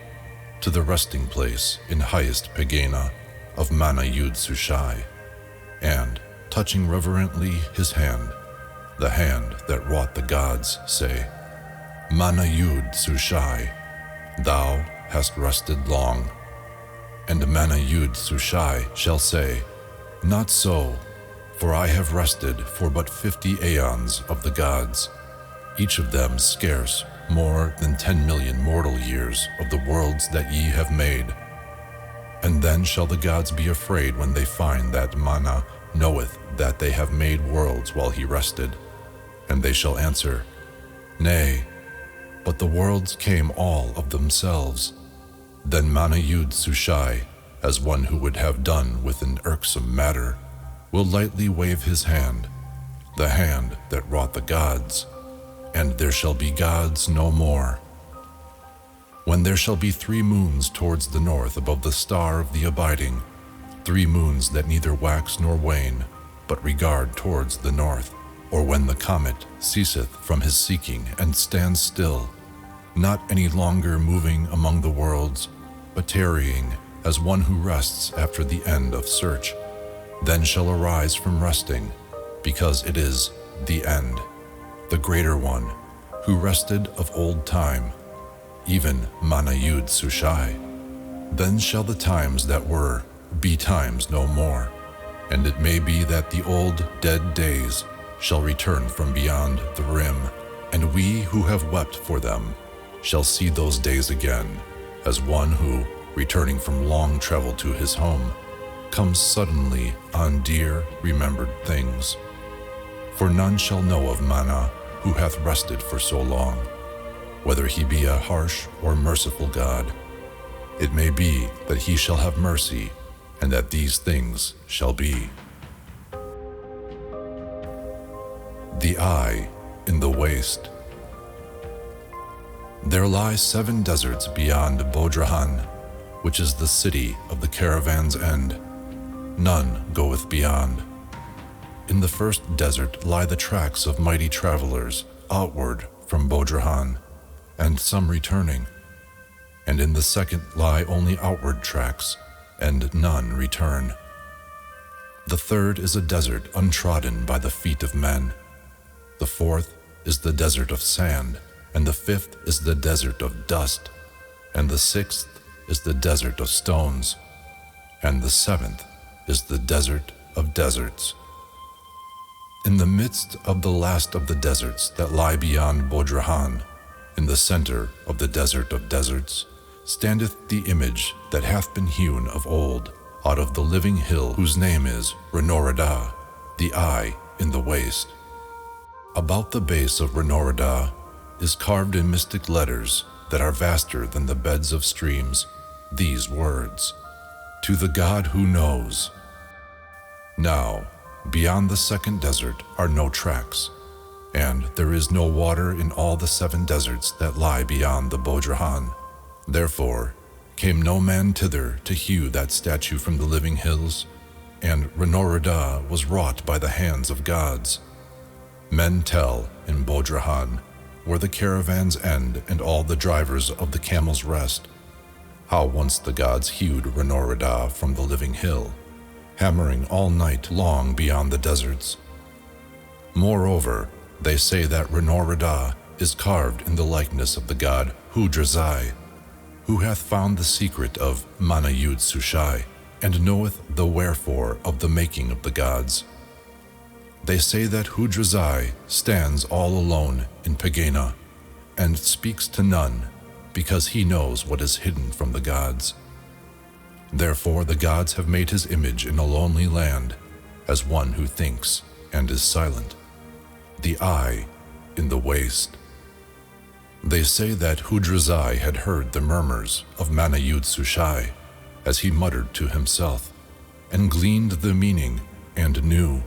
to the resting place in highest Pegana of Mana Yud Sushai, and, touching reverently his hand, the hand that wrought the gods, say, "Mana Yud Sushai, thou hast rested long." And Mana Yud Sushai shall say, "Not so, for I have rested for but 50 aeons of the gods, each of them scarce more than 10 million mortal years of the worlds that ye have made." And then shall the gods be afraid when they find that Mana knoweth that they have made worlds while he rested, and they shall answer, "Nay, but the worlds came all of themselves." Then Mana Yud Sushai, as one who would have done with an irksome matter, will lightly wave his hand, the hand that wrought the gods, and there shall be gods no more. When there shall be 3 moons towards the north above the star of the abiding, 3 moons that neither wax nor wane, but regard towards the north, or when the comet ceaseth from his seeking and stands still, not any longer moving among the worlds, but tarrying as one who rests after the end of search, then shall arise from resting, because it is the end, the greater one, who rested of old time, even Mana Yud Sushai. Then shall the times that were be times no more, and it may be that the old dead days shall return from beyond the rim, and we who have wept for them shall see those days again, as one who, returning from long travel to his home, comes suddenly on dear remembered things. For none shall know of Mana who hath rested for so long, whether he be a harsh or merciful God. It may be that he shall have mercy, and that these things shall be. The eye in the waste. There lie 7 deserts beyond Dorzand, which is the city of the caravan's end. None goeth beyond. In the first desert lie the tracks of mighty travelers outward from Dorzand, and some returning. And in the second lie only outward tracks, and none return. The third is a desert untrodden by the feet of men. The fourth is the desert of sand, and the fifth is the desert of dust, and the sixth is the desert of stones, and the seventh is the desert of deserts. In the midst of the last of the deserts that lie beyond Dorzand, in the center of the desert of deserts, standeth the image that hath been hewn of old out of the living hill, whose name is Renorada, the eye in the waste. About the base of Renorada is carved in mystic letters that are vaster than the beds of streams these words: to the God who knows. Now, beyond the second desert are no tracks, and there is no water in all the 7 deserts that lie beyond the Dorzand. Therefore came no man thither to hew that statue from the living hills, and Renorada was wrought by the hands of gods. Men tell in Dorzand, where the caravans end and all the drivers of the camels rest, how once the gods hewed Renorada from the living hill, hammering all night long beyond the deserts. Moreover, they say that Renorada is carved in the likeness of the god Hudrazai, who hath found the secret of Manayud Sushai, and knoweth the wherefore of the making of the gods. They say that Hudrazai stands all alone in Pegana, and speaks to none, because he knows what is hidden from the gods. Therefore the gods have made his image in a lonely land, as one who thinks and is silent, the eye in the waste. They say that Hudrazai had heard the murmurs of Manayud Sushai, as he muttered to himself, and gleaned the meaning and knew,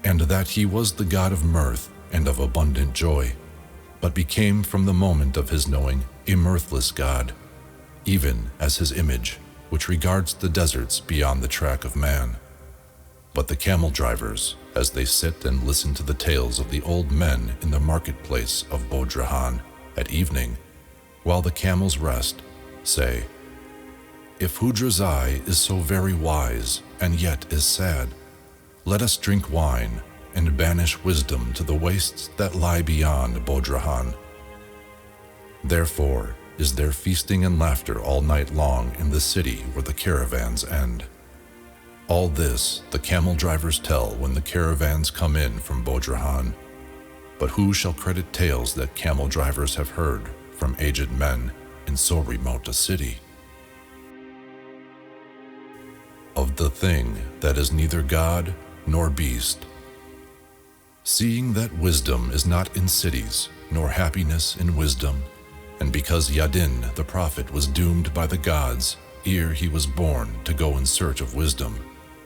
and that he was the god of mirth and of abundant joy, but became from the moment of his knowing a mirthless god, even as his image, which regards the deserts beyond the track of man. But the camel drivers, as they sit and listen to the tales of the old men in the marketplace of Dorzand at evening, while the camels rest, say, if Hudrazai is so very wise and yet is sad, let us drink wine and banish wisdom to the wastes that lie beyond Dorzand. Therefore is there feasting and laughter all night long in the city where the caravans end. All this the camel drivers tell when the caravans come in from Dorzand. But who shall credit tales that camel drivers have heard from aged men in so remote a city? Of the thing that is neither God nor beast. Seeing that wisdom is not in cities, nor happiness in wisdom, and because Yadin the prophet was doomed by the gods ere he was born to go in search of wisdom,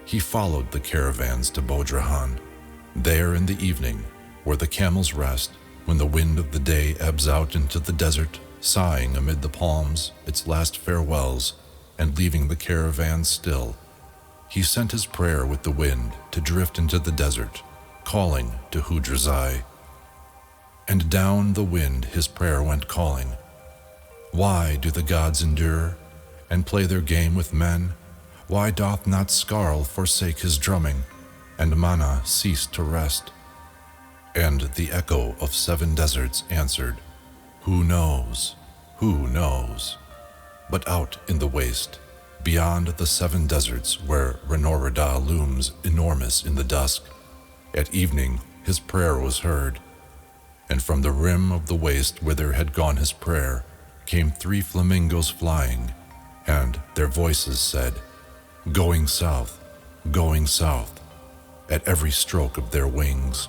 he followed the caravans to Dorzand. There in the evening, where the camels rest, when the wind of the day ebbs out into the desert, sighing amid the palms its last farewells, and leaving the caravans still, he sent his prayer with the wind to drift into the desert, calling to Hudrazai. And down the wind his prayer went calling, why do the gods endure, and play their game with men? Why doth not Scarl forsake his drumming, and Mana cease to rest? And the echo of 7 deserts answered, who knows, who knows? But out in the waste, beyond the 7 deserts where Renorada looms enormous in the dusk, at evening his prayer was heard, and from the rim of the waste whither had gone his prayer came 3 flamingos flying, and their voices said, going south, at every stroke of their wings.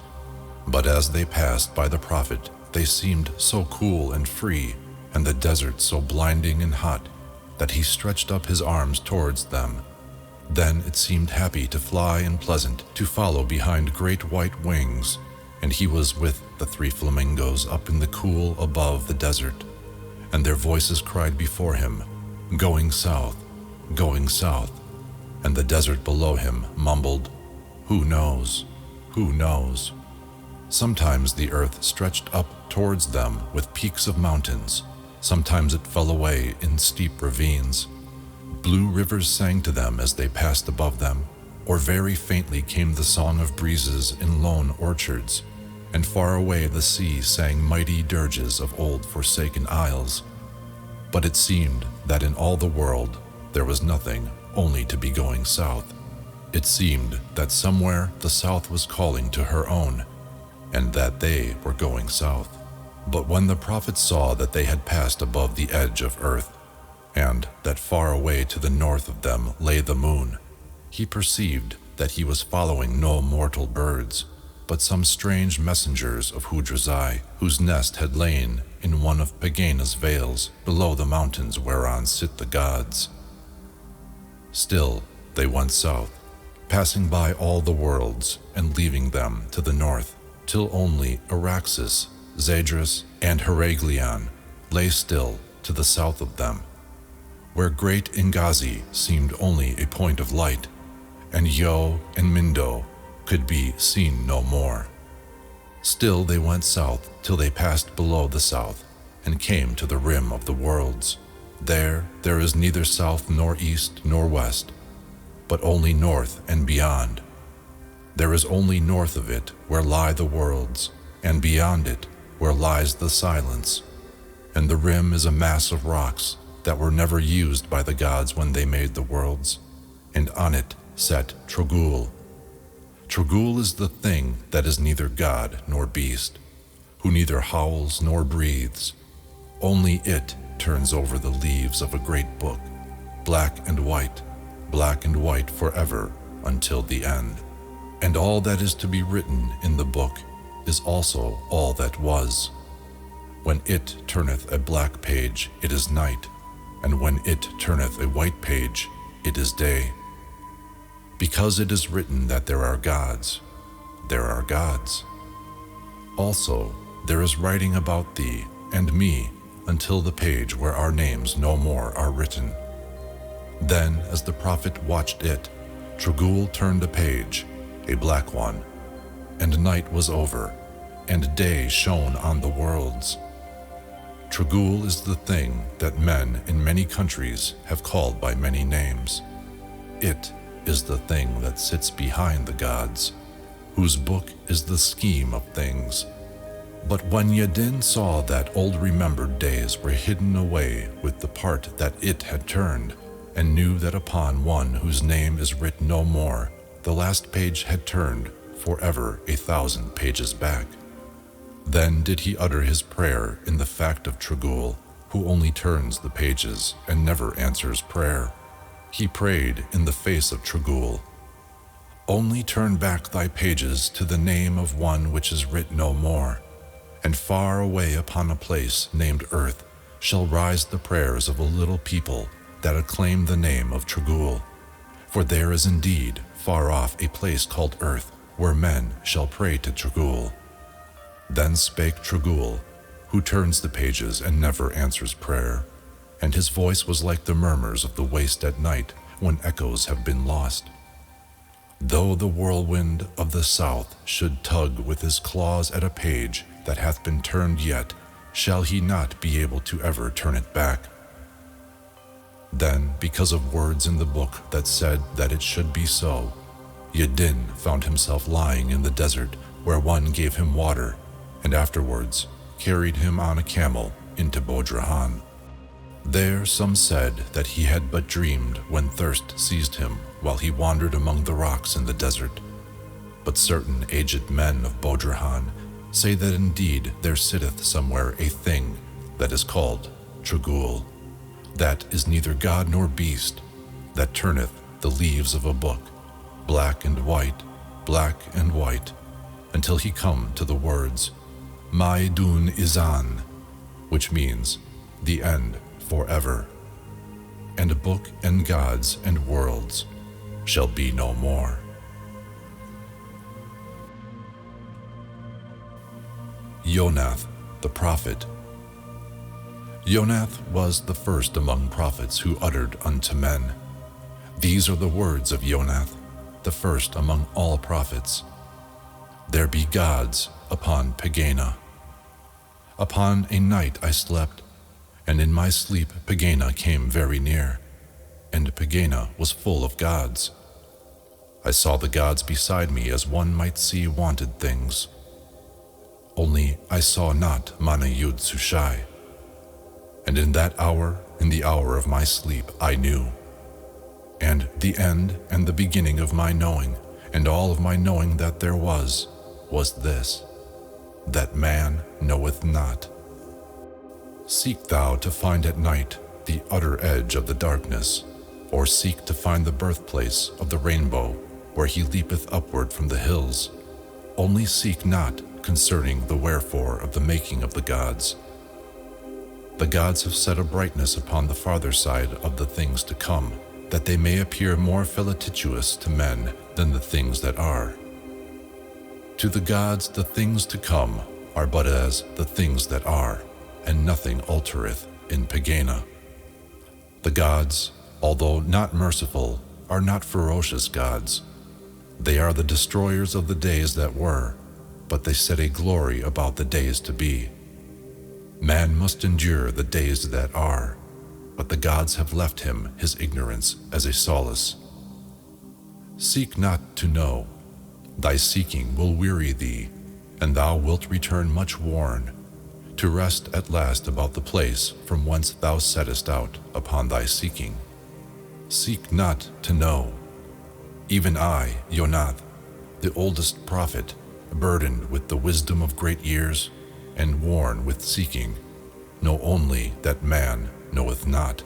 But as they passed by the prophet, they seemed so cool and free, and the desert so blinding and hot, that he stretched up his arms towards them. Then it seemed happy to fly and pleasant to follow behind great white wings, and he was with the 3 flamingos up in the cool above the desert, and their voices cried before him, going south, going south, and the desert below him mumbled, who knows, who knows. Sometimes the earth stretched up towards them with peaks of mountains, sometimes it fell away in steep ravines. Blue rivers sang to them as they passed above them, or very faintly came the song of breezes in lone orchards, and far away the sea sang mighty dirges of old forsaken isles. But it seemed that in all the world there was nothing only to be going south. It seemed that somewhere the south was calling to her own, and that they were going south. But when the prophet saw that they had passed above the edge of earth, and that far away to the north of them lay the moon, he perceived that he was following no mortal birds, but some strange messengers of Hudrazai, whose nest had lain in one of Pegana's vales below the mountains whereon sit the gods. Still they went south, passing by all the worlds and leaving them to the north, till only Araxes, Zadrus, and Heraglion lay still to the south of them, where great Ingazi seemed only a point of light, and Yo and Mindo could be seen no more. Still they went south till they passed below the south and came to the rim of the worlds. There is neither south nor east nor west, but only north and beyond. There is only north of it where lie the worlds, and beyond it where lies the silence, and the rim is a mass of rocks that were never used by the gods when they made the worlds, and on it sat Trogul. Trogul is the thing that is neither god nor beast, who neither howls nor breathes. Only it turns over the leaves of a great book, black and white forever until the end. And all that is to be written in the book is also all that was. When it turneth a black page, it is night, and when it turneth a white page, it is day. Because it is written that there are gods, there are gods. Also, there is writing about thee and me until the page where our names no more are written. Then, as the prophet watched it, Trogul turned a page, a black one, and night was over, and day shone on the worlds. Trogul is the thing that men in many countries have called by many names. It is the thing that sits behind the gods, whose book is the scheme of things. But when Yadin saw that old remembered days were hidden away with the part that it had turned, and knew that upon one whose name is writ no more, the last page had turned forever 1,000 pages back, then did he utter his prayer in the fact of Trogul, who only turns the pages and never answers prayer. He prayed in the face of Trogul, only turn back thy pages to the name of one which is writ no more, and far away upon a place named Earth shall rise the prayers of a little people that acclaim the name of Trogul. For there is indeed far off a place called Earth, where men shall pray to Trogul. Then spake Trogul, who turns the pages and never answers prayer, and his voice was like the murmurs of the waste at night when echoes have been lost. Though the whirlwind of the south should tug with his claws at a page that hath been turned yet, shall he not be able to ever turn it back. Then, because of words in the book that said that it should be so, Yadin found himself lying in the desert where one gave him water, and afterwards carried him on a camel into Bodrahan. There some said that he had but dreamed when thirst seized him while he wandered among the rocks in the desert. But certain aged men of Bodrahan say that indeed there sitteth somewhere a thing that is called Trogul, that is neither god nor beast, that turneth the leaves of a book, black and white, until he come to the words, Mai Dun Izan, which means the end forever, and book and gods and worlds shall be no more. Yonath, the prophet. Yonath was the first among prophets who uttered unto men. These are the words of Yonath, the first among all prophets. There be gods upon Pegana. Upon a night I slept, and in my sleep Pegana came very near, and Pegana was full of gods. I saw the gods beside me as one might see wanted things. Only I saw not Mana Yud Sushai. And in that hour, in the hour of my sleep, I knew. And the end and the beginning of my knowing, and all of my knowing that there was this, that man knoweth not. Seek thou to find at night the utter edge of the darkness, or seek to find the birthplace of the rainbow, where he leapeth upward from the hills. Only seek not concerning the wherefore of the making of the gods. The gods have set a brightness upon the farther side of the things to come, that they may appear more felicitous to men than the things that are. To the gods the things to come are but as the things that are, and nothing altereth in Pegana. The gods, although not merciful, are not ferocious gods. They are the destroyers of the days that were, but they set a glory about the days to be. Man must endure the days that are, but the gods have left him his ignorance as a solace. Seek not to know. Thy seeking will weary thee, and thou wilt return much worn, to rest at last about the place from whence thou settest out upon thy seeking. Seek not to know. Even I, Yonath, the oldest prophet, burdened with the wisdom of great years, and worn with seeking, know only that man knoweth not.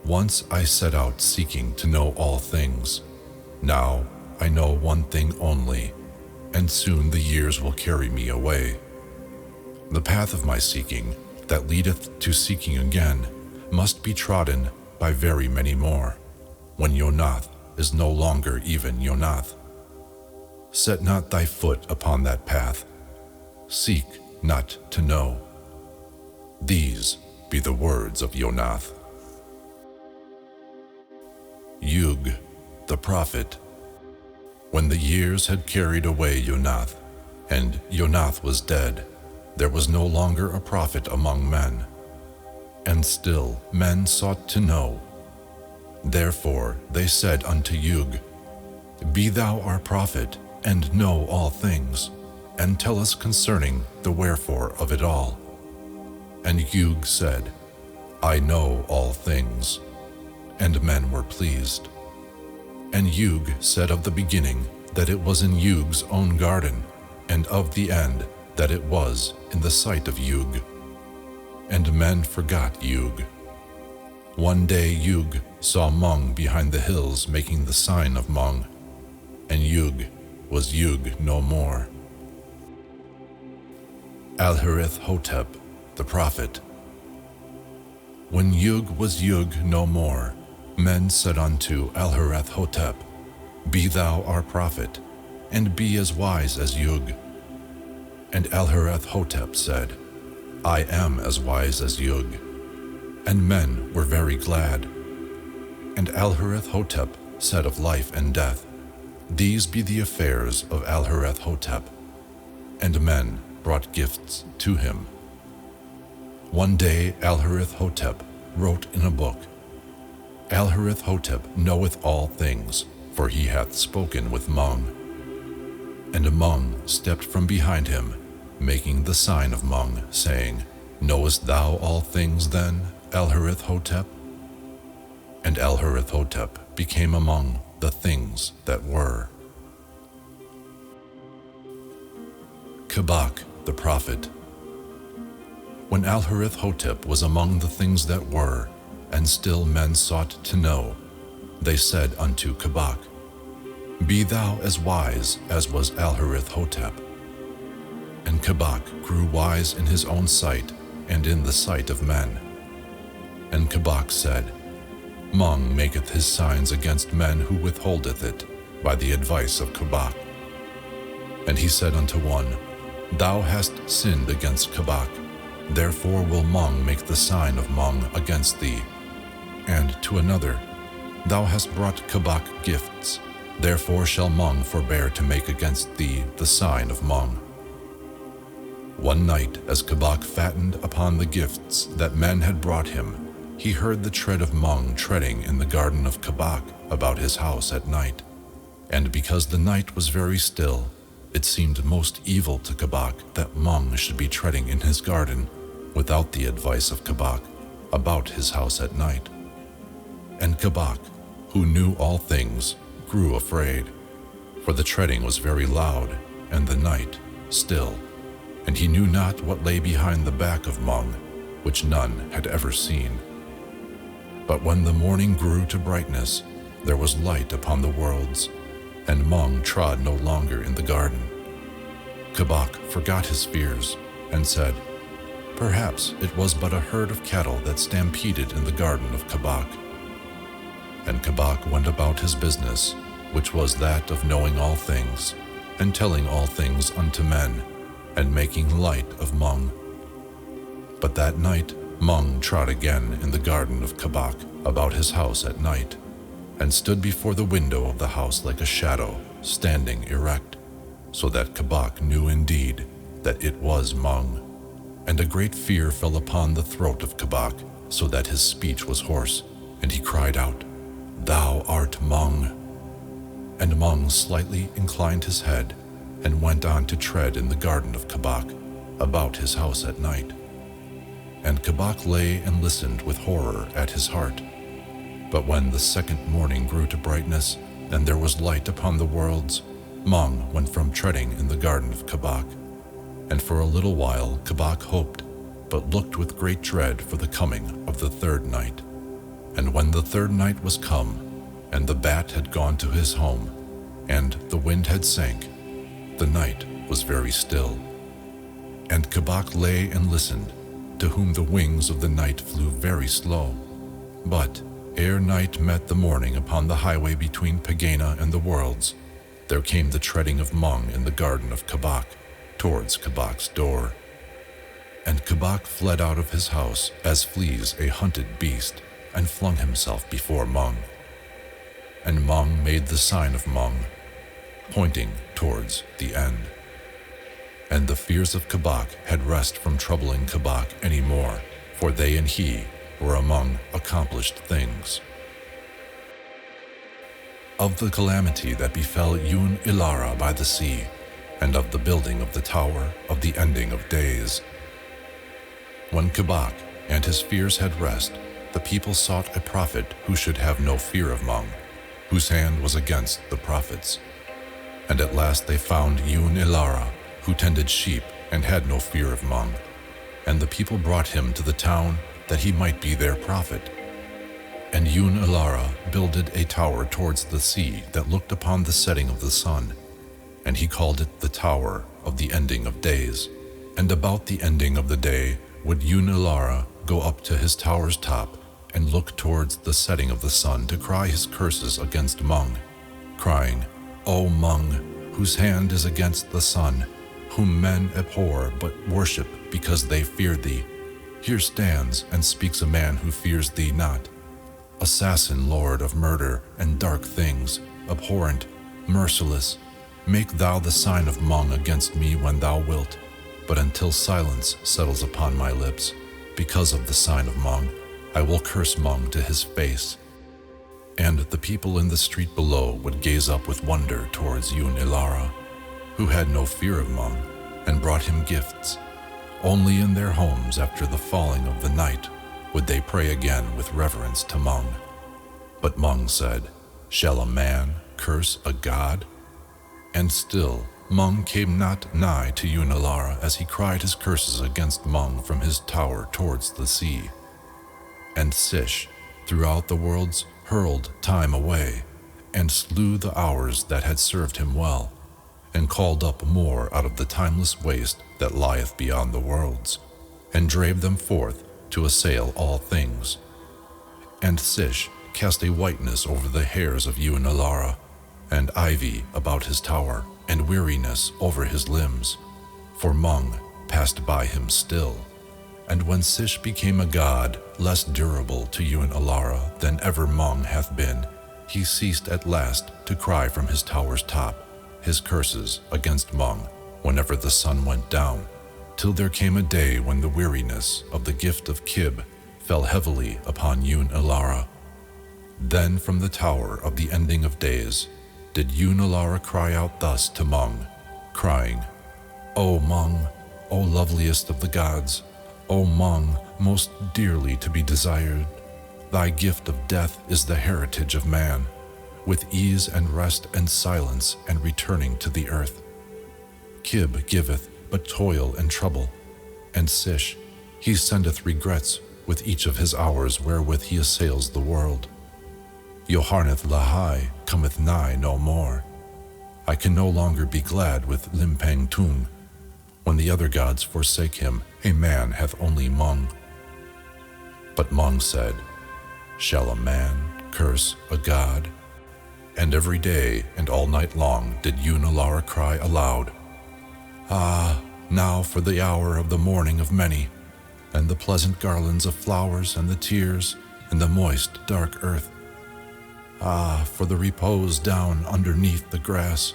Once I set out seeking to know all things. Now I know one thing only, and soon the years will carry me away. The path of my seeking, that leadeth to seeking again, must be trodden by very many more, when Yonath is no longer even Yonath. Set not thy foot upon that path. Seek not to know. These be the words of Yonath. Yug, the prophet. When the years had carried away Yonath, and Yonath was dead, there was no longer a prophet among men. And still men sought to know. Therefore they said unto Yug, Be thou our prophet, and know all things, and tell us concerning the wherefore of it all. And Yug said, I know all things. And men were pleased. And Yug said of the beginning that it was in Yug's own garden, and of the end that it was in the sight of Yug. And men forgot Yug. One day Yug saw Hmong behind the hills making the sign of Hmong, and Yug was Yug no more. Alherith Hotep, the prophet. When Yug was Yug no more, men said unto Alherith Hotep, Be thou our prophet, and be as wise as Yug. And Alherith Hotep said, I am as wise as Yug. And men were very glad. And Alherith Hotep said of life and death, These be the affairs of Alherith Hotep. And men brought gifts to him. One day Alherith Hotep wrote in a book, Alherith Hotep knoweth all things, for he hath spoken with Hmong. And Hmong stepped from behind him, making the sign of Hmong, saying, Knowest thou all things then, Alherith Hotep? And Alherith Hotep became among the things that were. Kabak, the prophet. When Alherith Hotep was among the things that were, and still men sought to know, they said unto Kabak, Be thou as wise as was Alharith Hotep. And Kabak grew wise in his own sight and in the sight of men. And Kabak said, Hmong maketh his signs against men who withholdeth it by the advice of Kabak. And he said unto one, Thou hast sinned against Kabak, therefore will Hmong make the sign of Hmong against thee. And to another, Thou hast brought Kabak gifts, therefore shall Hmong forbear to make against thee the sign of Hmong. One night, as Kabak fattened upon the gifts that men had brought him, he heard the tread of Hmong treading in the garden of Kabak about his house at night. And because the night was very still, it seemed most evil to Kabak that Hmong should be treading in his garden without the advice of Kabak about his house at night. And Kabak, who knew all things, grew afraid, for the treading was very loud and the night still, and he knew not what lay behind the back of Hmong, which none had ever seen. But when the morning grew to brightness, there was light upon the worlds, and Hmong trod no longer in the garden. Kabak forgot his fears and said, Perhaps it was but a herd of cattle that stampeded in the garden of Kabak. And Kabak went about his business, which was that of knowing all things, and telling all things unto men, and making light of Hmong. But that night Hmong trod again in the garden of Kabak about his house at night, and stood before the window of the house like a shadow, standing erect, so that Kabak knew indeed that it was Hmong. And a great fear fell upon the throat of Kabak, so that his speech was hoarse, and he cried out, Thou art Hmong. And Hmong slightly inclined his head, and went on to tread in the garden of Kabak, about his house at night. And Kabak lay and listened with horror at his heart. But when the second morning grew to brightness, and there was light upon the worlds, Hmong went from treading in the garden of Kabak. And for a little while Kabak hoped, but looked with great dread for the coming of the third night. And when the third night was come, and the bat had gone to his home, and the wind had sank, the night was very still. And Kabak lay and listened, to whom the wings of the night flew very slow. But ere night met the morning upon the highway between Pegana and the worlds, there came the treading of Hmong in the garden of Kabak, towards Kabak's door. And Kabak fled out of his house as flees a hunted beast, and flung himself before Hmong. And Hmong made the sign of Hmong, pointing towards the end. And the fears of Kabak had rest from troubling Kabak any more, for they and he were among accomplished things. Of the calamity that befell Yoon-Ilara by the sea, and of the building of the tower of the ending of days. When Kabak and his fears had rest, the people sought a prophet who should have no fear of Hmong, whose hand was against the prophets. And at last they found Yoon-Ilara, who tended sheep and had no fear of Hmong. And the people brought him to the town that he might be their prophet. And Yoon-Ilara builded a tower towards the sea that looked upon the setting of the sun, and he called it the Tower of the Ending of Days. And about the ending of the day would Yoon-Ilara go up to his tower's top and look towards the setting of the sun to cry his curses against Hmong, crying, O Hmong, whose hand is against the sun, whom men abhor but worship because they fear thee. Here stands and speaks a man who fears thee not. Assassin, lord of murder and dark things, abhorrent, merciless, make thou the sign of Hmong against me when thou wilt, but until silence settles upon my lips, because of the sign of Hmong, I will curse Hmong to his face. And the people in the street below would gaze up with wonder towards Yoon-Ilara, who had no fear of Hmong, and brought him gifts. Only in their homes after the falling of the night would they pray again with reverence to Hmong. But Hmong said, Shall a man curse a god? And still Hmong came not nigh to Yoon-Ilara as he cried his curses against Hmong from his tower towards the sea. And Sish, throughout the worlds, hurled time away, and slew the hours that had served him well, and called up more out of the timeless waste that lieth beyond the worlds, and drave them forth to assail all things. And Sish cast a whiteness over the hairs of Yoon-Ilara, and ivy about his tower, and weariness over his limbs, for Hmong passed by him still. And when Sish became a god less durable to Yoon-Ilara than ever Hmong hath been, he ceased at last to cry from his tower's top his curses against Hmong whenever the sun went down, till there came a day when the weariness of the gift of Kib fell heavily upon Yoon-Ilara. Then from the tower of the ending of days did Yoon-Ilara cry out thus to Hmong, crying, O Hmong, O loveliest of the gods, O Hmong, most dearly to be desired, thy gift of death is the heritage of man, with ease and rest and silence and returning to the earth. Kib giveth but toil and trouble, and Sish, he sendeth regrets with each of his hours wherewith he assails the world. Johanneth Lahai cometh nigh no more. I can no longer be glad with Limpang-Tung. When the other gods forsake him, a man hath only Hmong. But Hmong said, Shall a man curse a god? And every day and all night long did Yoon-Ilara cry aloud, Ah, now for the hour of the mourning of many, and the pleasant garlands of flowers and the tears and the moist dark earth. Ah, for the repose down underneath the grass,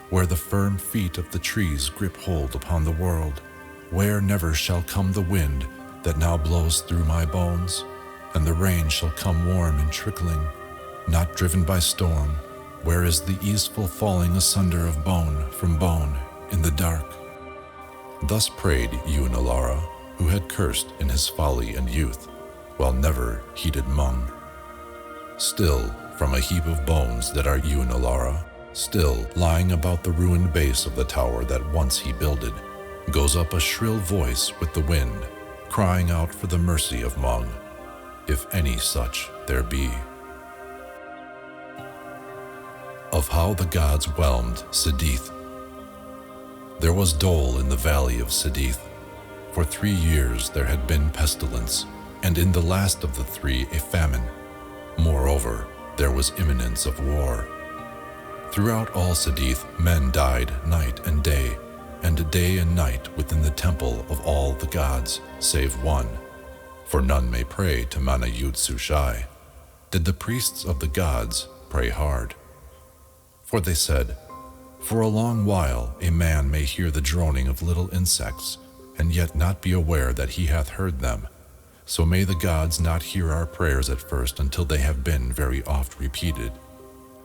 where the firm feet of the trees grip hold upon the world, where never shall come the wind that now blows through my bones, and the rain shall come warm and trickling, not driven by storm, where is the easeful falling asunder of bone from bone in the dark. Thus prayed Yoon-Ilara, who had cursed in his folly and youth, while never heeded Hmong. Still, from a heap of bones that are Yoon-Ilara, still lying about the ruined base of the tower that once he builded, goes up a shrill voice with the wind, crying out for the mercy of Hmong, if any such there be. Of how the gods whelmed Sadith. There was dole in the valley of Sadith. For 3 years there had been pestilence, and in the last of the 3 a famine. Moreover, there was imminence of war. Throughout all Sadith men died night and day and night within the temple of all the gods, save one, for none may pray to Mana-Yud-Sushai. Did the priests of the gods pray hard? For they said, For a long while a man may hear the droning of little insects, and yet not be aware that he hath heard them. So may the gods not hear our prayers at first until they have been very oft repeated.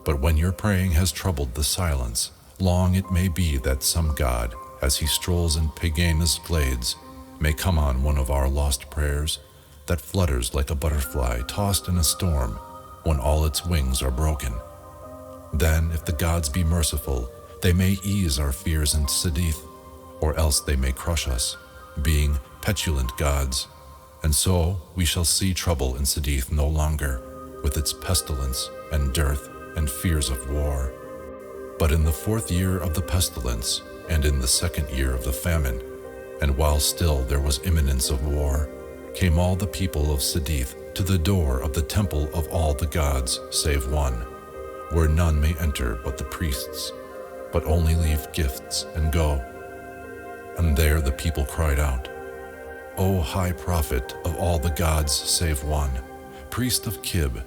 But when your praying has troubled the silence, long it may be that some god, as he strolls in Pegana's glades, may come on one of our lost prayers, that flutters like a butterfly tossed in a storm, when all its wings are broken. Then, if the gods be merciful, they may ease our fears in Sadith, or else they may crush us, being petulant gods. And so we shall see trouble in Sadith no longer, with its pestilence and dearth and fears of war. But in the 4th year of the pestilence, and in the 2nd year of the famine, and while still there was imminence of war, came all the people of Sadith to the door of the temple of all the gods save one, where none may enter but the priests, but only leave gifts and go. And there the people cried out, O high prophet of all the gods save one, priest of Kib,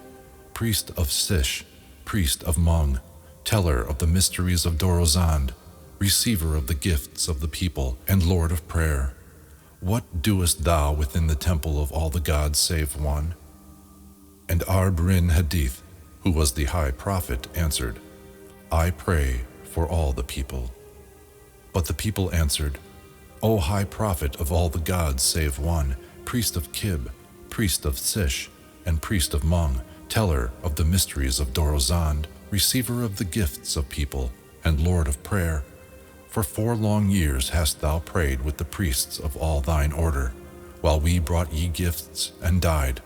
priest of Sish, priest of Hmong, teller of the mysteries of Dorzand, receiver of the gifts of the people, and Lord of prayer, what doest thou within the temple of all the gods save one? And Ar-Brin-Hadith, who was the high prophet, answered, I pray for all the people. But the people answered, O high prophet of all the gods save one, priest of Kib, priest of Sish, and priest of Hmong, teller of the mysteries of Dorzand, receiver of the gifts of people, and Lord of prayer, for 4 long years hast thou prayed with the priests of all thine order, while we brought ye gifts and died.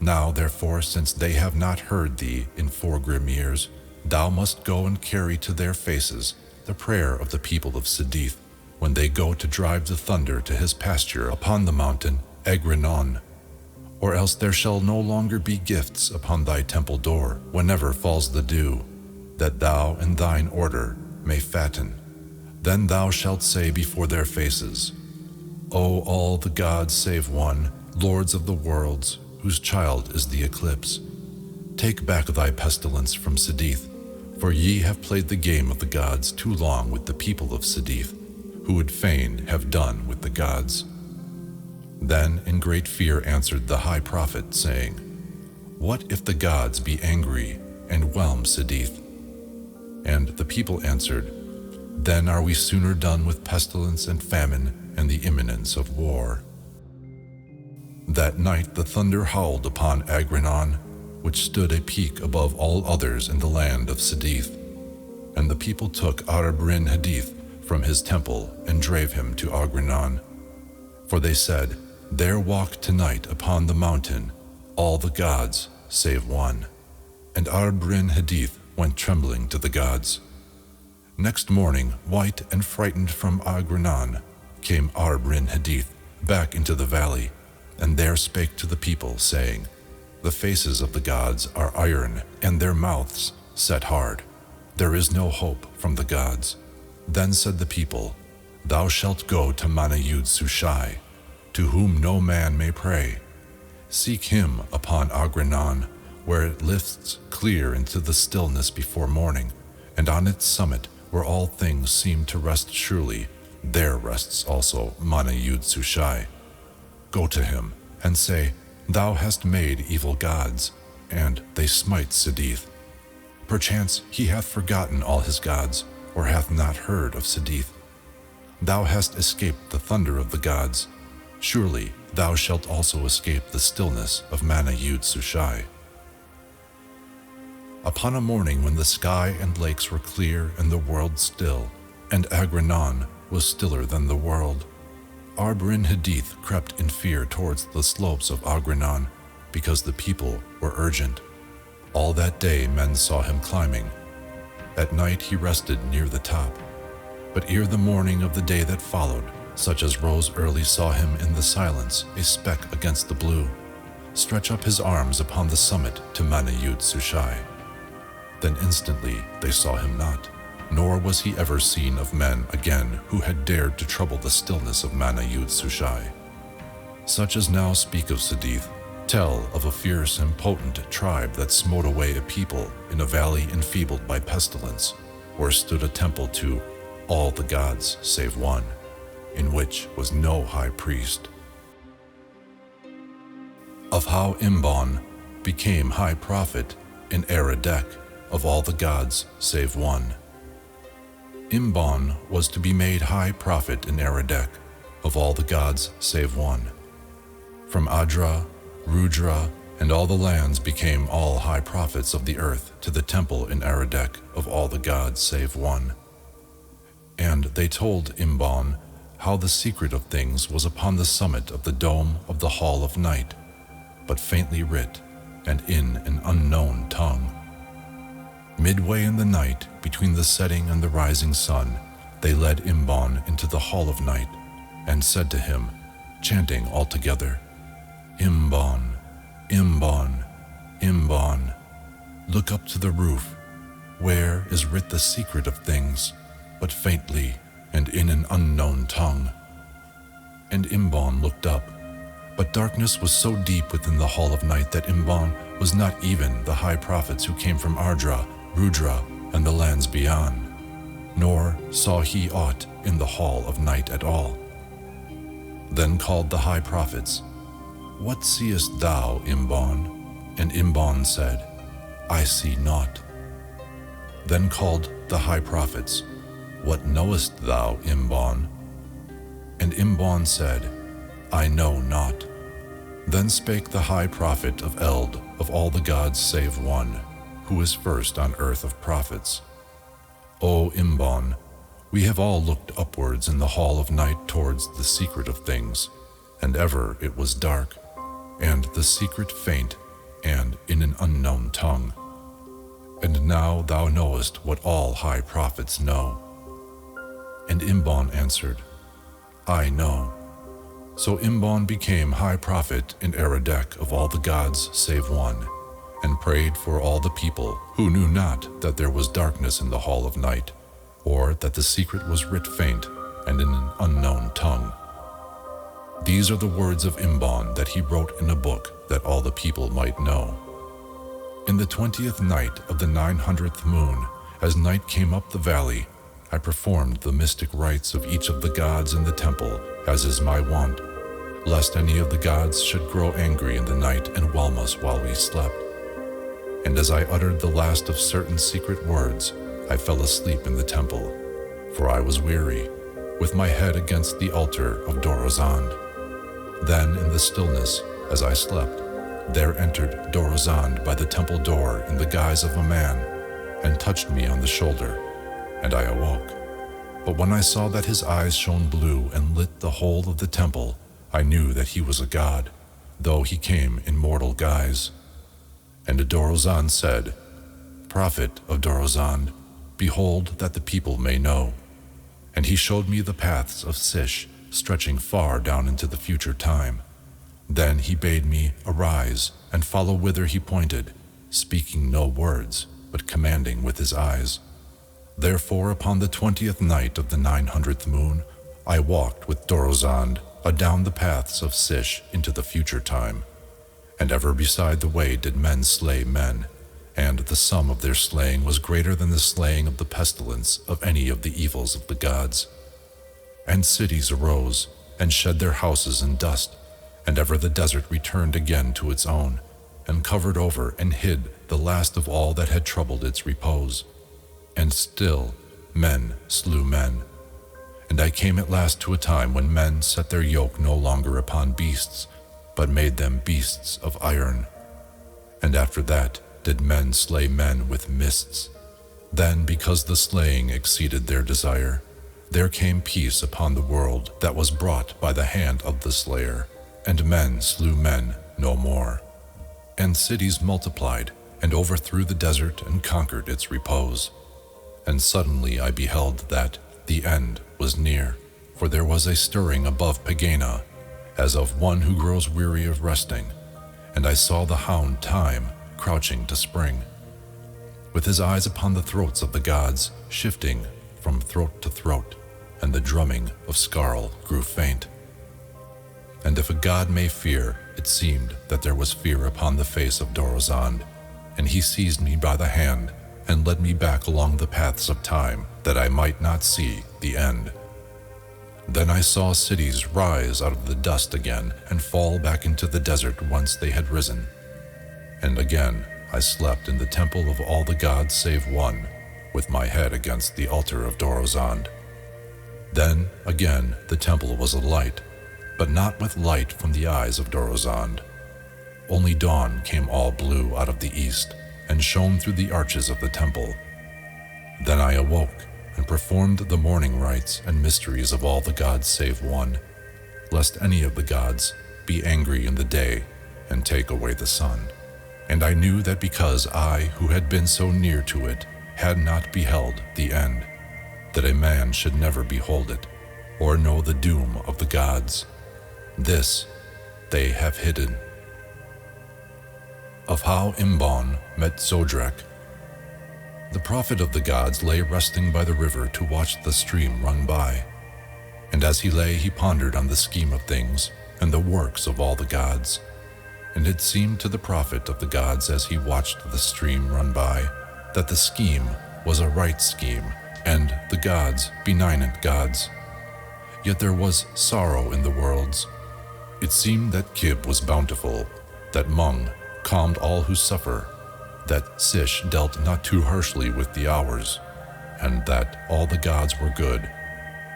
Now therefore, since they have not heard thee in 4 grim years, thou must go and carry to their faces the prayer of the people of Sadith when they go to drive the thunder to his pasture upon the mountain Agrinon, or else there shall no longer be gifts upon thy temple door whenever falls the dew, that thou and thine order may fatten. Then thou shalt say before their faces, O all the gods save one, lords of the worlds, whose child is the eclipse, take back thy pestilence from Sadith, for ye have played the game of the gods too long with the people of Sadith, who would fain have done with the gods. Then in great fear answered the high prophet, saying, What if the gods be angry and whelm Sadith? And the people answered, Then are we sooner done with pestilence and famine and the imminence of war. That night the thunder howled upon Agrinon, which stood a peak above all others in the land of Sadith. And the people took Arab-Rin-Hadith from his temple and drave him to Agrinon. For they said, There walk tonight upon the mountain all the gods save one. And Arab-Rin-Hadith went trembling to the gods. Next morning, white and frightened from Agrinon, came Arab-Rin-Hadith back into the valley, and there spake to the people, saying, The faces of the gods are iron, and their mouths set hard. There is no hope from the gods. Then said the people, Thou shalt go to Mana-Yud-Sushai, to whom no man may pray. Seek him upon Agrinon, where it lifts clear into the stillness before morning, and on its summit, where all things seem to rest surely, there rests also Mana-Yud-Sushai. Go to him, and say, Thou hast made evil gods, and they smite Sadith. Perchance he hath forgotten all his gods, or hath not heard of Sadith. Thou hast escaped the thunder of the gods. Surely thou shalt also escape the stillness of Mana-Yud-Sushai. Upon a morning when the sky and lakes were clear and the world still, and Agrinon was stiller than the world, Arab-Rin-Hadith crept in fear towards the slopes of Agrinon, because the people were urgent. All that day men saw him climbing. At night he rested near the top. But ere the morning of the day that followed, such as rose early saw him in the silence, a speck against the blue, stretch up his arms upon the summit to Mana-Yud-Sushai. Then instantly they saw him not, nor was he ever seen of men again who had dared to trouble the stillness of Mana-Yud-Sushai. Such as now speak of Sadith tell of a fierce and potent tribe that smote away a people in a valley enfeebled by pestilence, where stood a temple to all the gods save one, in which was no high priest. Of how Imbon became high prophet in Eredek of all the gods save one. Imbon was to be made high prophet in Eredek of all the gods save one. From Adra, Rudra, and all the lands became all high prophets of the earth to the temple in Eredek of all the gods save one. And they told Imbon how the secret of things was upon the summit of the dome of the hall of night, but faintly writ, and in an unknown tongue. Midway in the night, between the setting and the rising sun, they led Imbon into the hall of night, and said to him, chanting all together, Imbon, Imbon, Imbon, look up to the roof, where is writ the secret of things, but faintly and in an unknown tongue. And Imbon looked up, but darkness was so deep within the hall of night that Imbon was not even the high prophets who came from Ardra, Rudra, and the lands beyond, nor saw he aught in the hall of night at all. Then called the high prophets, What seest thou, Imbon? And Imbon said, I see naught. Then called the high prophets, What knowest thou, Imbon? And Imbon said, I know not. Then spake the high prophet of Eld of all the gods save one, who is first on earth of prophets. O Imbon, we have all looked upwards in the hall of night towards the secret of things, and ever it was dark, and the secret faint, and in an unknown tongue. and now thou knowest what all high prophets know." And Imbon answered, "I know." So Imbon became high prophet in Eredek of all the gods save one, and prayed for all the people who knew not that there was darkness in the hall of night, or that the secret was writ faint and in an unknown tongue. These are the words of Imbon that he wrote in a book that all the people might know. In the 20th night of the 900th moon, as night came up the valley, I performed the mystic rites of each of the gods in the temple, as is my wont, lest any of the gods should grow angry in the night and whelm us while we slept. And as I uttered the last of certain secret words, I fell asleep in the temple, for I was weary, with my head against the altar of Dorzand. Then in the stillness, as I slept, there entered Dorzand by the temple door in the guise of a man, and touched me on the shoulder, and I awoke. But when I saw that his eyes shone blue and lit the whole of the temple, I knew that he was a god, though he came in mortal guise. And Dorzand said, "Prophet of Dorzand, behold that the people may know." And he showed me the paths of Sish, stretching far down into the future time. Then he bade me arise and follow whither he pointed, speaking no words, but commanding with his eyes. Therefore upon the 20th night of the 900th moon, I walked with Dorzand adown the paths of Sish into the future time. And ever beside the way did men slay men, and the sum of their slaying was greater than the slaying of the pestilence of any of the evils of the gods. And cities arose, and shed their houses in dust, and ever the desert returned again to its own, and covered over and hid the last of all that had troubled its repose. And still men slew men. And I came at last to a time when men set their yoke no longer upon beasts, but made them beasts of iron. And after that did men slay men with mists. Then, because the slaying exceeded their desire, there came peace upon the world that was brought by the hand of the slayer, and men slew men no more. And cities multiplied, and overthrew the desert and conquered its repose. And suddenly I beheld that the end was near, for there was a stirring above Pegana, as of one who grows weary of resting, and I saw the hound Time crouching to spring, with his eyes upon the throats of the gods, shifting from throat to throat, and the drumming of Scarl grew faint. And if a god may fear, it seemed that there was fear upon the face of Dorzand, and he seized me by the hand and led me back along the paths of time, that I might not see the end. Then I saw cities rise out of the dust again and fall back into the desert whence they had risen. And again I slept in the temple of all the gods save one, with my head against the altar of Dorzand. Then again the temple was alight, but not with light from the eyes of Dorzand. Only dawn came all blue out of the east and shone through the arches of the temple. Then I awoke and performed the morning rites and mysteries of all the gods save one, lest any of the gods be angry in the day and take away the sun. And I knew that because I, who had been so near to it, had not beheld the end, that a man should never behold it, or know the doom of the gods. This they have hidden. Of how Imbon met Zodrak. The prophet of the gods lay resting by the river to watch the stream run by. And as he lay, he pondered on the scheme of things and the works of all the gods. And it seemed to the prophet of the gods as he watched the stream run by, that the scheme was a right scheme, and the gods benignant gods. Yet there was sorrow in the worlds. It seemed that Kib was bountiful, that Hmong calmed all who suffer, that Sish dealt not too harshly with the hours, and that all the gods were good.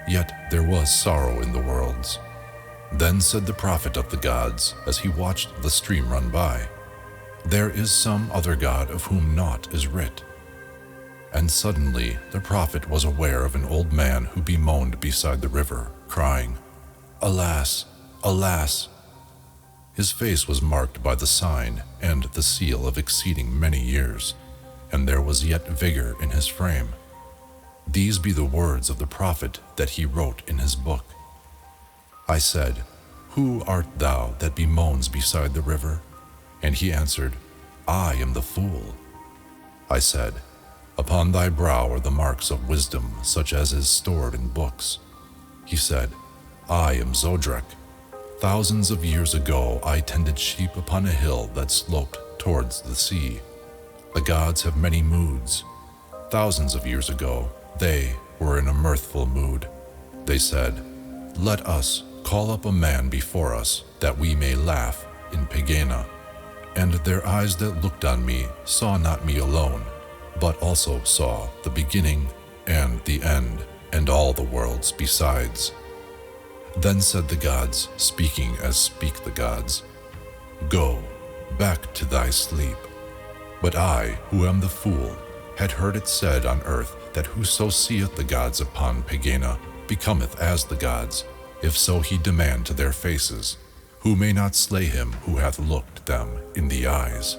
Yet there was sorrow in the worlds. Then said the prophet of the gods, as he watched the stream run by, "There is some other god of whom naught is writ." And suddenly the prophet was aware of an old man who bemoaned beside the river, crying, "Alas, alas!" His face was marked by the sign and the seal of exceeding many years, and there was yet vigor in his frame. These be the words of the prophet that he wrote in his book. I said, Who art thou that bemoans beside the river? And he answered, I am the fool. I said, Upon thy brow are the marks of wisdom, such as is stored in books. He said, I am Zodrak. Thousands of years ago I tended sheep upon a hill that sloped towards the sea. The gods have many moods. Thousands of years ago, they were in a mirthful mood. They said, Let us call up a man before us, that we may laugh in Pegana. And their eyes that looked on me saw not me alone, but also saw the beginning and the end, and all the worlds besides. Then said the gods, speaking as speak the gods, Go, back to thy sleep. But I, who am the fool, had heard it said on earth that whoso seeth the gods upon Pegana becometh as the gods, if so he demand to their faces, who may not slay him who hath looked them in the eyes.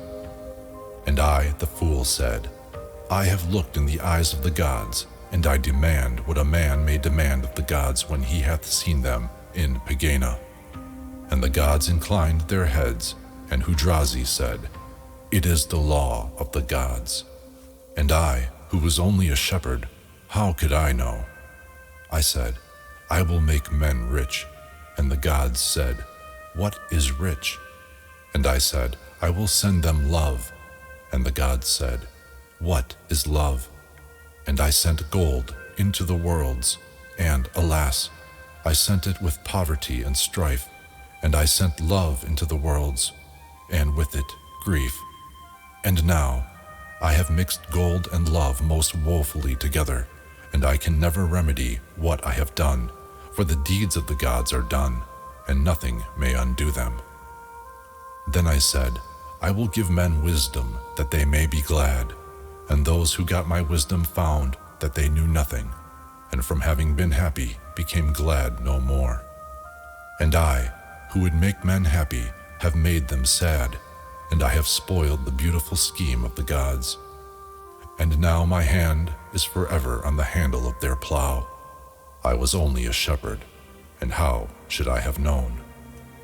And I, the fool, said, I have looked in the eyes of the gods, and I demand what a man may demand of the gods when he hath seen them in Pegana. And the gods inclined their heads, and Hudrazi said, It is the law of the gods. And I, who was only a shepherd, how could I know? I said, I will make men rich. And the gods said, What is rich? And I said, I will send them love. And the gods said, What is love? And I sent gold into the worlds, and alas, I sent it with poverty and strife, and I sent love into the worlds, and with it grief. And now I have mixed gold and love most woefully together, and I can never remedy what I have done, for the deeds of the gods are done, and nothing may undo them. Then I said, I will give men wisdom, that they may be glad. And those who got my wisdom found that they knew nothing, and from having been happy became glad no more. And I, who would make men happy, have made them sad, and I have spoiled the beautiful scheme of the gods. And now my hand is forever on the handle of their plow. I was only a shepherd, and how should I have known?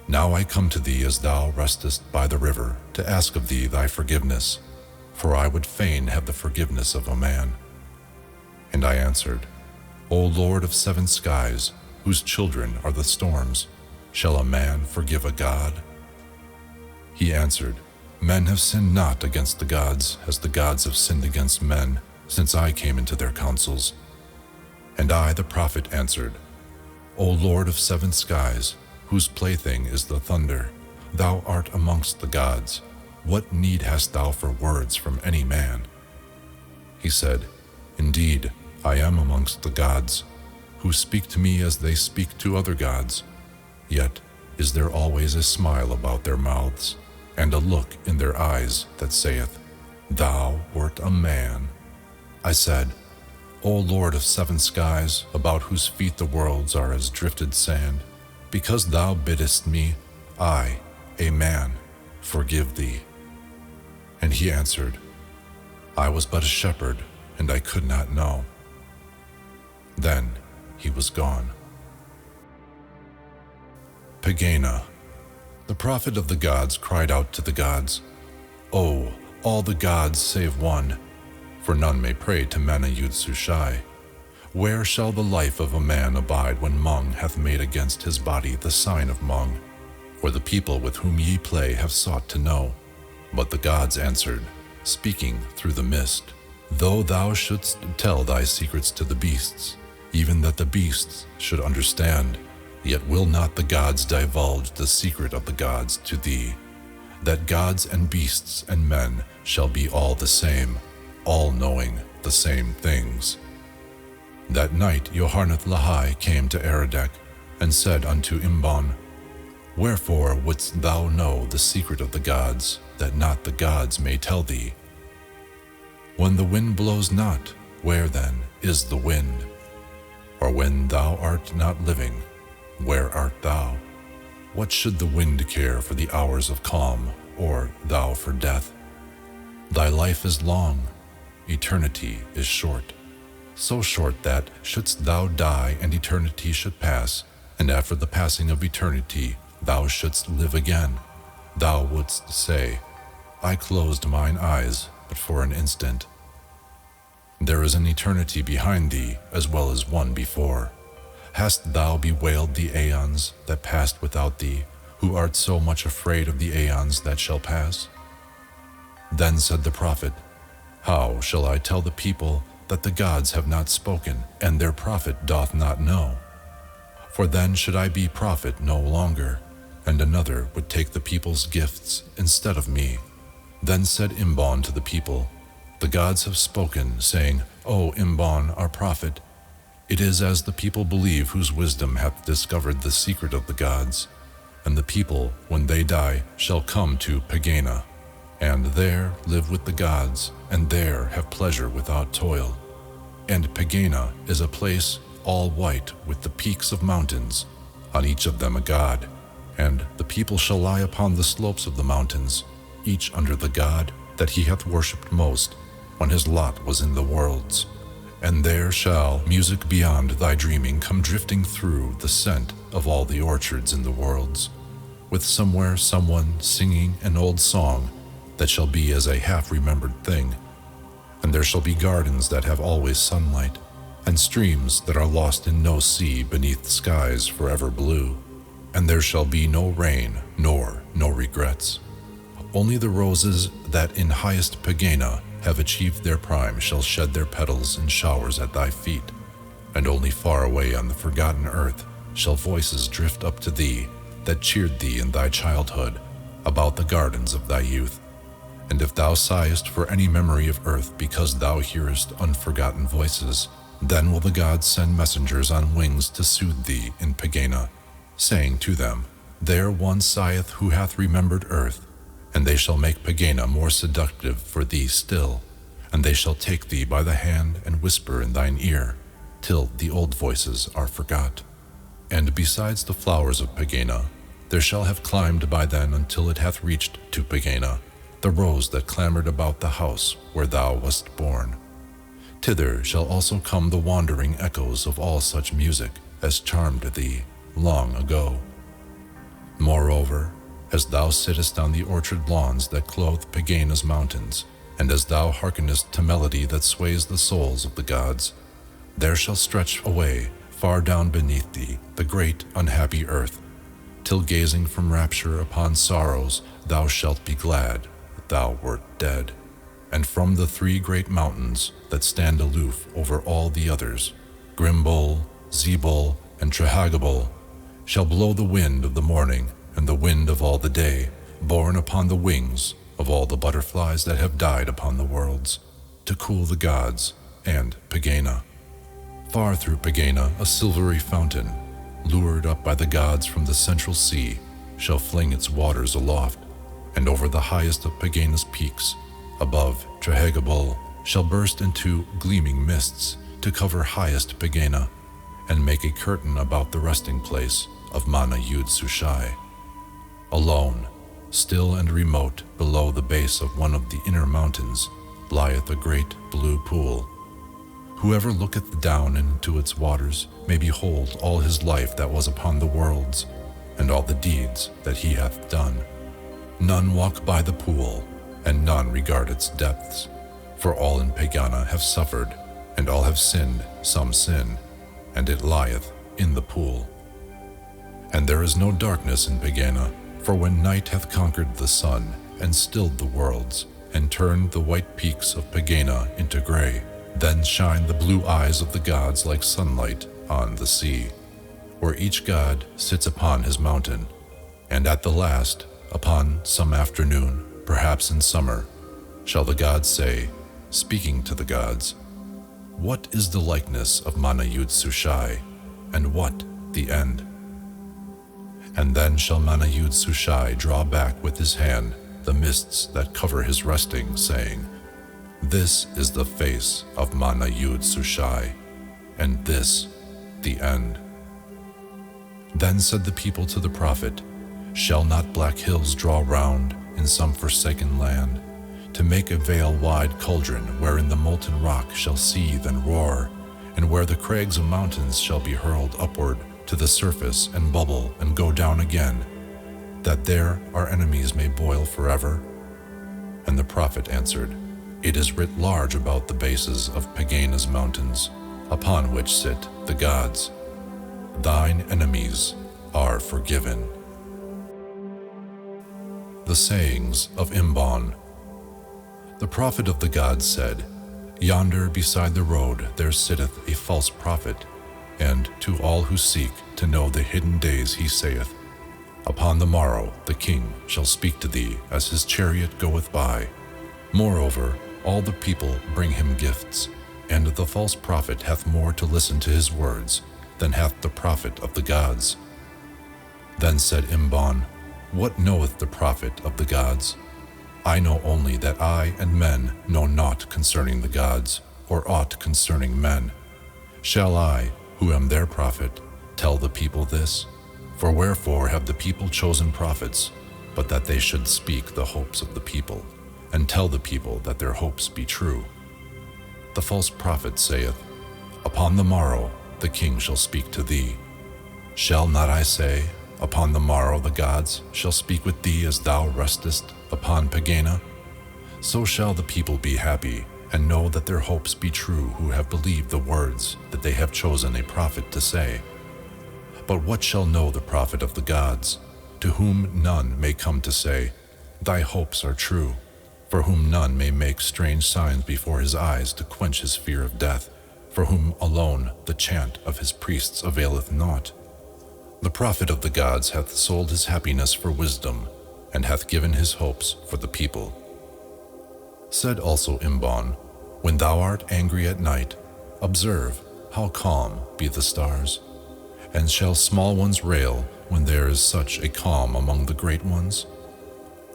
Now I come to thee as thou restest by the river, to ask of thee thy forgiveness, for I would fain have the forgiveness of a man. And I answered, O Lord of seven skies, whose children are the storms, shall a man forgive a god? He answered, Men have sinned not against the gods, as the gods have sinned against men, since I came into their counsels. And I, the prophet, answered, O Lord of seven skies, whose plaything is the thunder, thou art amongst the gods. What need hast thou for words from any man? He said, Indeed, I am amongst the gods, who speak to me as they speak to other gods. Yet is there always a smile about their mouths, and a look in their eyes that saith, Thou wert a man. I said, O Lord of seven skies, about whose feet the worlds are as drifted sand, because thou biddest me, I, a man, forgive thee. And he answered, I was but a shepherd, and I could not know. Then he was gone. Pegana. The prophet of the gods cried out to the gods, O, all the gods save one, for none may pray to Mana-Yud-Sushai. Where shall the life of a man abide when Hmong hath made against his body the sign of Hmong? For the people with whom ye play have sought to know. But the gods answered, speaking through the mist, Though thou shouldst tell thy secrets to the beasts, even that the beasts should understand, yet will not the gods divulge the secret of the gods to thee, that gods and beasts and men shall be all the same, all knowing the same things. That night Johanneth Lahai came to Eredek, and said unto Imbon, Wherefore wouldst thou know the secret of the gods, that not the gods may tell thee? When the wind blows not, where then is the wind? Or when thou art not living, where art thou? What should the wind care for the hours of calm, or thou for death? Thy life is long, eternity is short, so short that, shouldst thou die and eternity should pass, and after the passing of eternity thou shouldst live again, thou wouldst say, I closed mine eyes but for an instant. There is an eternity behind thee as well as one before. Hast thou bewailed the aeons that passed without thee, who art so much afraid of the aeons that shall pass? Then said the prophet, How shall I tell the people that the gods have not spoken, and their prophet doth not know? For then should I be prophet no longer, and another would take the people's gifts instead of me. Then said Imbon to the people, The gods have spoken, saying, O Imbon, our prophet, it is as the people believe whose wisdom hath discovered the secret of the gods, and the people, when they die, shall come to Pegana, and there live with the gods, and there have pleasure without toil. And Pegana is a place all white with the peaks of mountains, on each of them a god, and the people shall lie upon the slopes of the mountains, each under the god that he hath worshipped most, when his lot was in the worlds. And there shall music beyond thy dreaming come drifting through the scent of all the orchards in the worlds, with somewhere someone singing an old song that shall be as a half-remembered thing. And there shall be gardens that have always sunlight, and streams that are lost in no sea beneath skies forever blue. And there shall be no rain, nor no regrets. Only the roses that in highest Pegana have achieved their prime shall shed their petals in showers at thy feet, and only far away on the forgotten earth shall voices drift up to thee that cheered thee in thy childhood about the gardens of thy youth. And if thou sighest for any memory of earth because thou hearest unforgotten voices, then will the gods send messengers on wings to soothe thee in Pegana, saying to them, There one sigheth who hath remembered earth, and they shall make Pegana more seductive for thee still, and they shall take thee by the hand and whisper in thine ear, till the old voices are forgot. And besides the flowers of Pegana, there shall have climbed by then until it hath reached to Pegana, the rose that clamored about the house where thou wast born. Thither shall also come the wandering echoes of all such music as charmed thee long ago. Moreover, as thou sittest on the orchard lawns that clothe Pegana's mountains, and as thou hearkenest to melody that sways the souls of the gods, there shall stretch away, far down beneath thee, the great unhappy earth, till gazing from rapture upon sorrows thou shalt be glad that thou wert dead. And from the three great mountains that stand aloof over all the others, Grimbol, Zebul, and Trehagabol, shall blow the wind of the morning, and the wind of all the day, borne upon the wings of all the butterflies that have died upon the worlds, to cool the gods and Pegana. Far through Pegana a silvery fountain, lured up by the gods from the central sea, shall fling its waters aloft, and over the highest of Pegana's peaks, above Trehagabol, shall burst into gleaming mists to cover highest Pegana, and make a curtain about the resting place of Mana Yud Sushai. Alone, still and remote below the base of one of the inner mountains, lieth a great blue pool. Whoever looketh down into its waters may behold all his life that was upon the worlds, and all the deeds that he hath done. None walk by the pool, and none regard its depths, for all in Pegana have suffered, and all have sinned some sin, and it lieth in the pool. And there is no darkness in Pegana, for when night hath conquered the sun, and stilled the worlds, and turned the white peaks of Pegana into gray, then shine the blue eyes of the gods like sunlight on the sea, where each god sits upon his mountain, and at the last, upon some afternoon, perhaps in summer, shall the gods say, speaking to the gods, What is the likeness of Mana Yud Sushai, and what the end? And then shall Mana Yud Sushai draw back with his hand the mists that cover his resting, saying, This is the face of Mana Yud Sushai, and this the end. Then said the people to the prophet, Shall not black hills draw round in some forsaken land, to make a veil-wide cauldron wherein the molten rock shall seethe and roar, and where the crags of mountains shall be hurled upward to the surface and bubble and go down again, that there our enemies may boil forever? And the prophet answered, It is writ large about the bases of Pegana's mountains, upon which sit the gods. Thine enemies are forgiven. The sayings of Imbon. The prophet of the gods said, Yonder beside the road there sitteth a false prophet, and to all who seek to know the hidden days he saith, Upon the morrow the king shall speak to thee as his chariot goeth by. Moreover, all the people bring him gifts, and the false prophet hath more to listen to his words than hath the prophet of the gods. Then said Imbon, What knoweth the prophet of the gods? I know only that I and men know naught concerning the gods, or aught concerning men. Shall I, who am their prophet, tell the people this? For wherefore have the people chosen prophets, but that they should speak the hopes of the people, and tell the people that their hopes be true? The false prophet saith, Upon the morrow the king shall speak to thee. Shall not I say, Upon the morrow the gods shall speak with thee as thou restest upon Pegana? So shall the people be happy, and know that their hopes be true who have believed the words that they have chosen a prophet to say. But what shall know the prophet of the gods, to whom none may come to say, Thy hopes are true, for whom none may make strange signs before his eyes to quench his fear of death, for whom alone the chant of his priests availeth naught? The prophet of the gods hath sold his happiness for wisdom, and hath given his hopes for the people. Said also Imbon, When thou art angry at night, observe how calm be the stars. And shall small ones rail when there is such a calm among the great ones?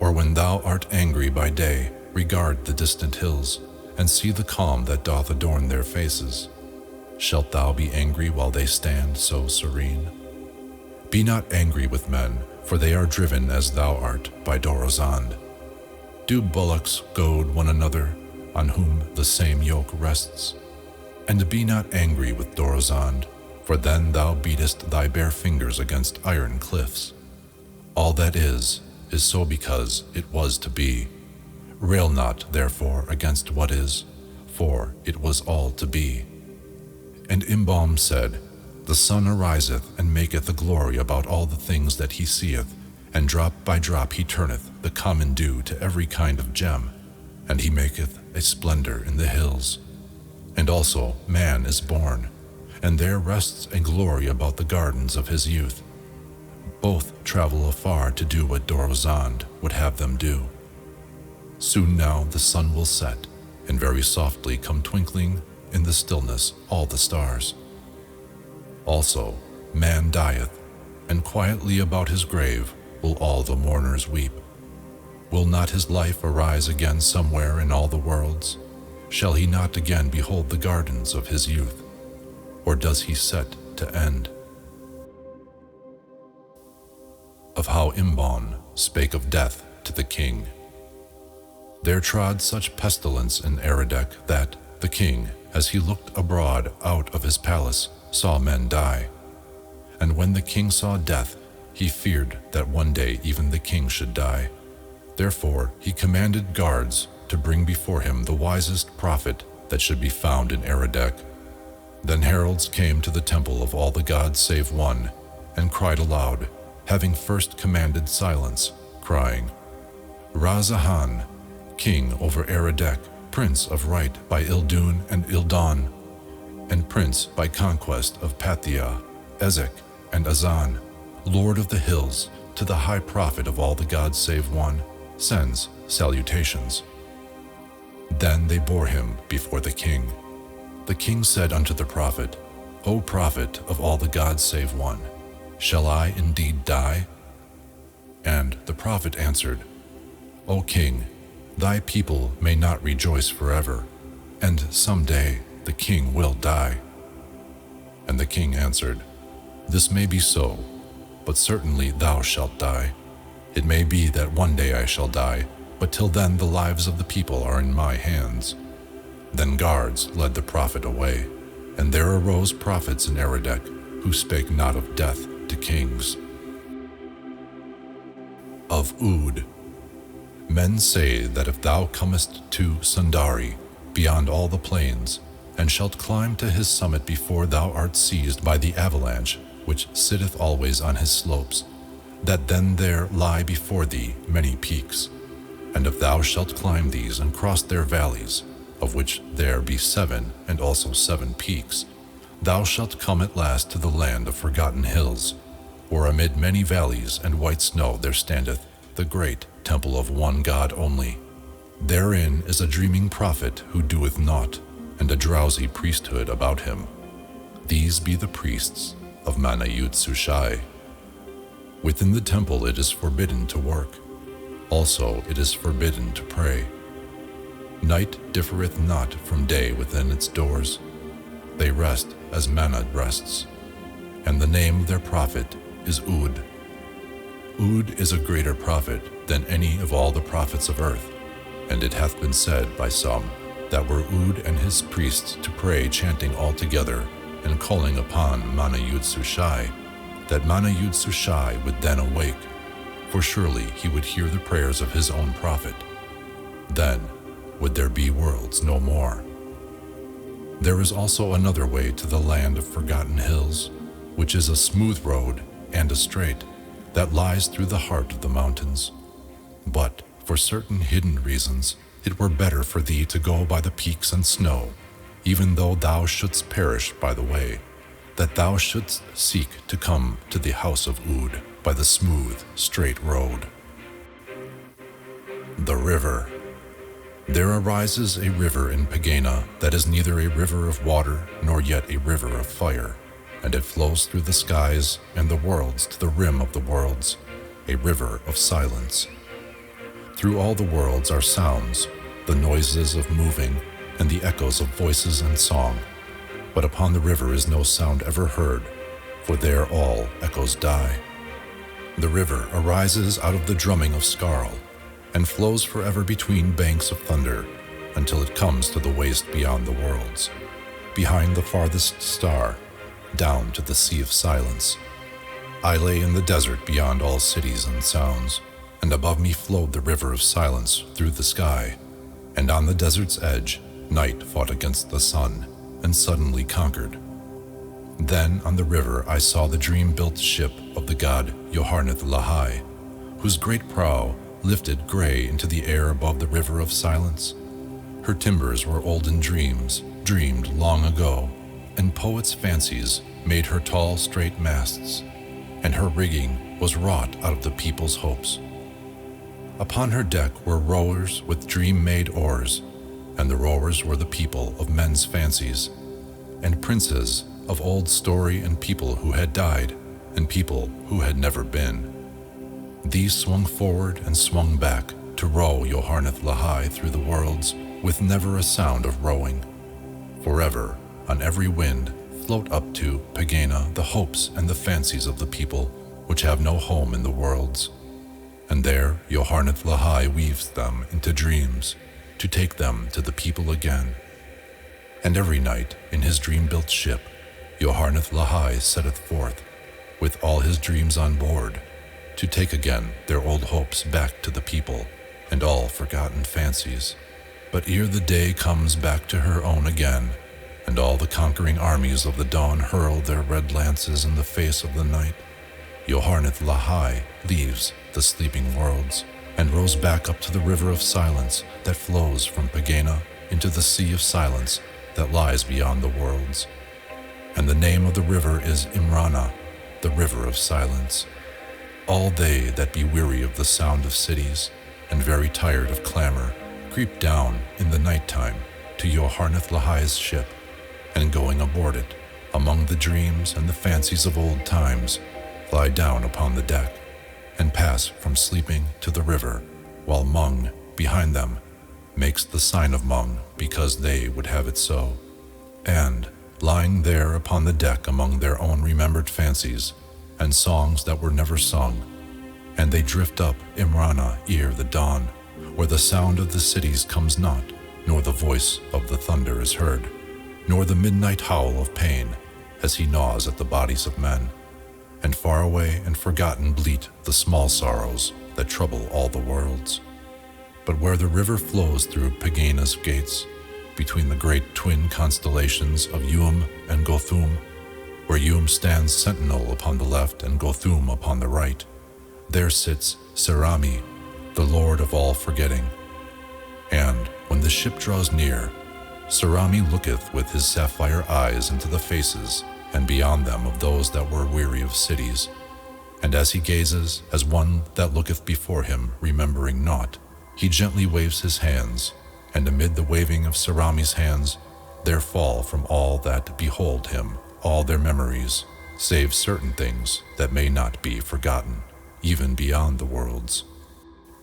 Or when thou art angry by day, regard the distant hills, and see the calm that doth adorn their faces. Shalt thou be angry while they stand so serene? Be not angry with men, for they are driven as thou art by Dorzand. Do bullocks goad one another, on whom the same yoke rests? And be not angry with Dorzand, for then thou beatest thy bare fingers against iron cliffs. All that is so because it was to be. Rail not, therefore, against what is, for it was all to be. And Imbon said, The sun ariseth and maketh a glory about all the things that he seeth, and drop by drop he turneth the common dew to every kind of gem, and he maketh a splendor in the hills. And also man is born, and there rests a glory about the gardens of his youth. Both travel afar to do what Dorzand would have them do. Soon now the sun will set, and very softly come twinkling in the stillness all the stars. Also man dieth, and quietly about his grave will all the mourners weep. Will not his life arise again somewhere in all the worlds? Shall he not again behold the gardens of his youth? Or does he set to end? Of how Imbon spake of death to the king. There trod such pestilence in Eredek that the king, as he looked abroad out of his palace, saw men die. And when the king saw death, he feared that one day even the king should die. Therefore he commanded guards to bring before him the wisest prophet that should be found in Eredek. Then heralds came to the temple of all the gods save one, and cried aloud, having first commanded silence, crying, Razahan, king over Eredek, prince of right by Ildun and Ildon, and prince by conquest of Pathia, Ezek, and Azan, lord of the hills, to the high prophet of all the gods save one, sends salutations. Then they bore him before the king. The king said unto the prophet, O prophet of all the gods save one, shall I indeed die? And the prophet answered, O king, thy people may not rejoice forever, and some day the king will die. And the king answered, This may be so, but certainly thou shalt die. It may be that one day I shall die, but till then the lives of the people are in my hands." Then guards led the prophet away, and there arose prophets in Eredek, who spake not of death to kings. Of Ood. Men say that if thou comest to Sundari, beyond all the plains, and shalt climb to his summit before thou art seized by the avalanche, which sitteth always on his slopes, that then there lie before thee many peaks. And if thou shalt climb these and cross their valleys, of which there be 7 and also 7 peaks, thou shalt come at last to the land of forgotten hills, where amid many valleys and white snow there standeth the great temple of one God only. Therein is a dreaming prophet who doeth naught, and a drowsy priesthood about him. These be the priests of Manayut Sushai. Within the temple it is forbidden to work. Also it is forbidden to pray. Night differeth not from day within its doors. They rest as manna rests, and the name of their prophet is Ood. Ood is a greater prophet than any of all the prophets of earth, and it hath been said by some that were Ood and his priests to pray chanting all together and calling upon Manayut Sushai, that Manayut Sushai would then awake, for surely he would hear the prayers of his own prophet. Then would there be worlds no more. There is also another way to the land of forgotten hills, which is a smooth road and a straight, that lies through the heart of the mountains. But for certain hidden reasons, it were better for thee to go by the peaks and snow, even though thou shouldst perish by the way, that thou shouldst seek to come to the house of Ood by the smooth, straight road. The river. There arises a river in Pegana that is neither a river of water nor yet a river of fire, and it flows through the skies and the worlds to the rim of the worlds, a river of silence. Through all the worlds are sounds, the noises of moving, and the echoes of voices and song, but upon the river is no sound ever heard, for there all echoes die. The river arises out of the drumming of Scarl, and flows forever between banks of thunder, until it comes to the waste beyond the worlds, behind the farthest star, down to the sea of silence. I lay in the desert beyond all cities and sounds, and above me flowed the river of silence through the sky, and on the desert's edge, night fought against the sun, and suddenly conquered. Then on the river I saw the dream-built ship of the god Johanneth Lahai, whose great prow lifted gray into the air above the river of silence. Her timbers were olden dreams, dreamed long ago, and poets' fancies made her tall, straight masts, and her rigging was wrought out of the people's hopes. Upon her deck were rowers with dream-made oars, and the rowers were the people of men's fancies, and princes of old story, and people who had died, and people who had never been. These swung forward and swung back to row Johanneth Lahai through the worlds with never a sound of rowing. Forever, on every wind, float up to Pegana the hopes and the fancies of the people which have no home in the worlds. And there Johanneth Lahai weaves them into dreams to take them to the people again. And every night in his dream-built ship, Johanneth Lahai setteth forth, with all his dreams on board, to take again their old hopes back to the people, and all forgotten fancies. But ere the day comes back to her own again, and all the conquering armies of the dawn hurl their red lances in the face of the night, Johanneth Lahai leaves the sleeping worlds, and rows back up to the river of silence that flows from Pegana into the sea of silence that lies beyond the worlds. And the name of the river is Imrana, the river of silence. All they that be weary of the sound of cities, and very tired of clamor, creep down in the night time to Johanneth Lahai's ship, and going aboard it, among the dreams and the fancies of old times, lie down upon the deck, and pass from sleeping to the river, while Hmong, behind them, makes the sign of Hmong because they would have it so. And, lying there upon the deck among their own remembered fancies, and songs that were never sung, and they drift up Imrana ere the dawn, where the sound of the cities comes not, nor the voice of the thunder is heard, nor the midnight howl of pain, as he gnaws at the bodies of men. And far away and forgotten bleat the small sorrows that trouble all the worlds. But where the river flows through Pegana's gates, between the great twin constellations of Yum and Gothum, where Yum stands sentinel upon the left and Gothum upon the right, there sits Serami, the lord of all forgetting. And when the ship draws near, Serami looketh with his sapphire eyes into the faces and beyond them of those that were weary of cities. And as he gazes, as one that looketh before him, remembering naught, he gently waves his hands, and amid the waving of Serami's hands, there fall from all that behold him all their memories, save certain things that may not be forgotten, even beyond the worlds.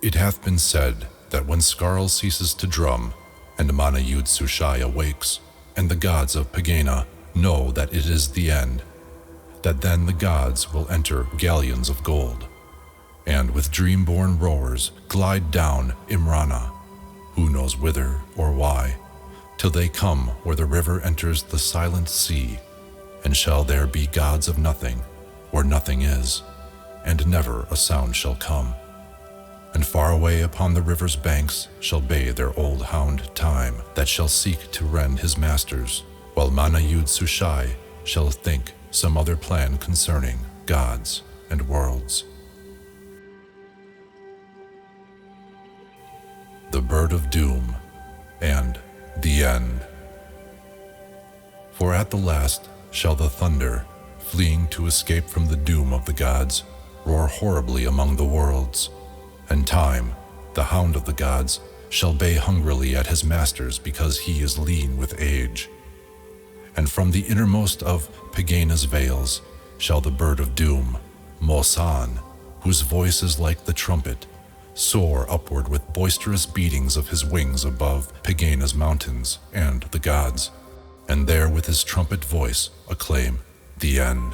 It hath been said that when Scarl ceases to drum, and Mana Yud Sushai awakes, and the gods of Pegana know that it is the end, that then the gods will enter galleons of gold, and with dream-born rowers glide down Imrana, who knows whither or why, till they come where the river enters the silent sea, and shall there be gods of nothing, where nothing is, and never a sound shall come. And far away upon the river's banks shall bay their old hound Time, that shall seek to rend his masters, while Mana Yud Sushai shall think some other plan concerning gods and worlds. The Bird of Doom and the End. For at the last shall the thunder, fleeing to escape from the doom of the gods, roar horribly among the worlds, and Time, the hound of the gods, shall bay hungrily at his masters because he is lean with age. And from the innermost of Pegana's vales shall the Bird of Doom, Mosan, whose voice is like the trumpet, soar upward with boisterous beatings of his wings above Pegana's mountains and the gods, and there with his trumpet voice acclaim the end.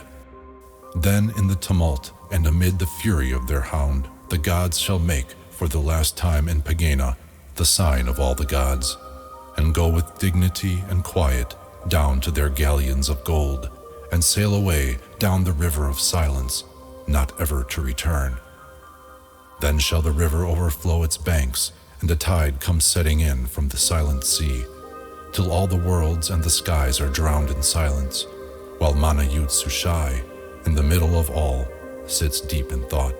Then in the tumult and amid the fury of their hound, the gods shall make for the last time in Pegana the sign of all the gods, and go with dignity and quiet down to their galleons of gold, and sail away down the river of silence, not ever to return. Then shall the river overflow its banks, and a tide come setting in from the silent sea, till all the worlds and the skies are drowned in silence, while Mana Yud Sushai, in the middle of all, sits deep in thought.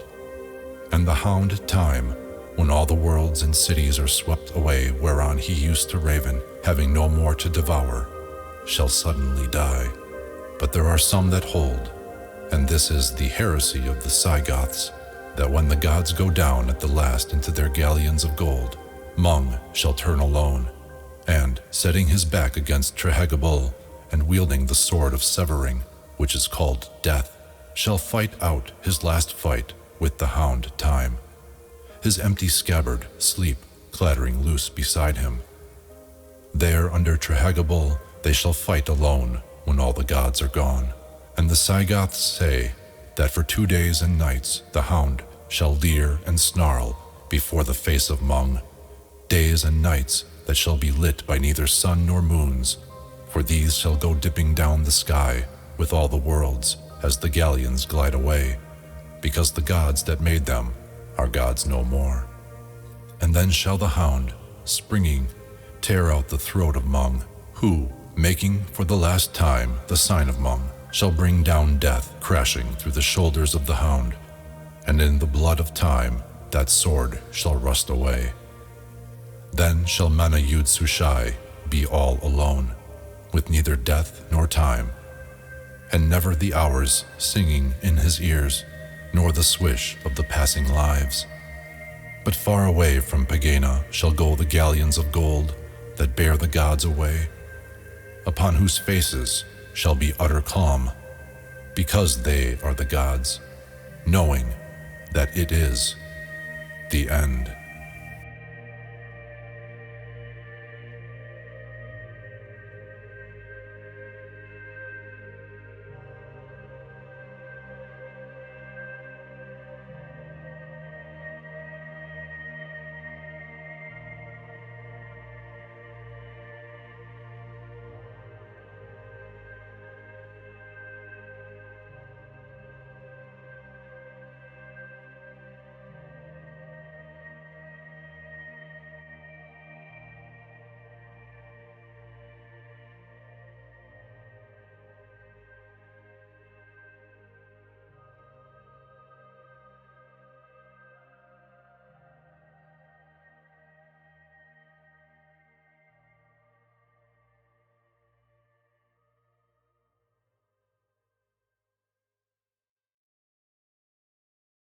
And the hound Time, when all the worlds and cities are swept away whereon he used to raven, having no more to devour, shall suddenly die. But there are some that hold, and this is the heresy of the Cygoths, that when the gods go down at the last into their galleons of gold, Hmong shall turn alone, and, setting his back against Trogul, and wielding the sword of severing, which is called Death, shall fight out his last fight with the hound Time, his empty scabbard Sleep clattering loose beside him. There under Trogul they shall fight alone when all the gods are gone, and the Cygoths say that for 2 days and nights the hound shall leer and snarl before the face of Hmong, days and nights that shall be lit by neither sun nor moons, for these shall go dipping down the sky with all the worlds as the galleons glide away, because the gods that made them are gods no more. And then shall the hound, springing, tear out the throat of Hmong, who, making for the last time the sign of Hmong, shall bring down death crashing through the shoulders of the hound, and in the blood of Time that sword shall rust away. Then shall Mana Yud Sushai be all alone, with neither death nor time, and never the hours singing in his ears, nor the swish of the passing lives. But far away from Pegana shall go the galleons of gold that bear the gods away, upon whose faces shall be utter calm, because they are the gods, knowing that it is the end.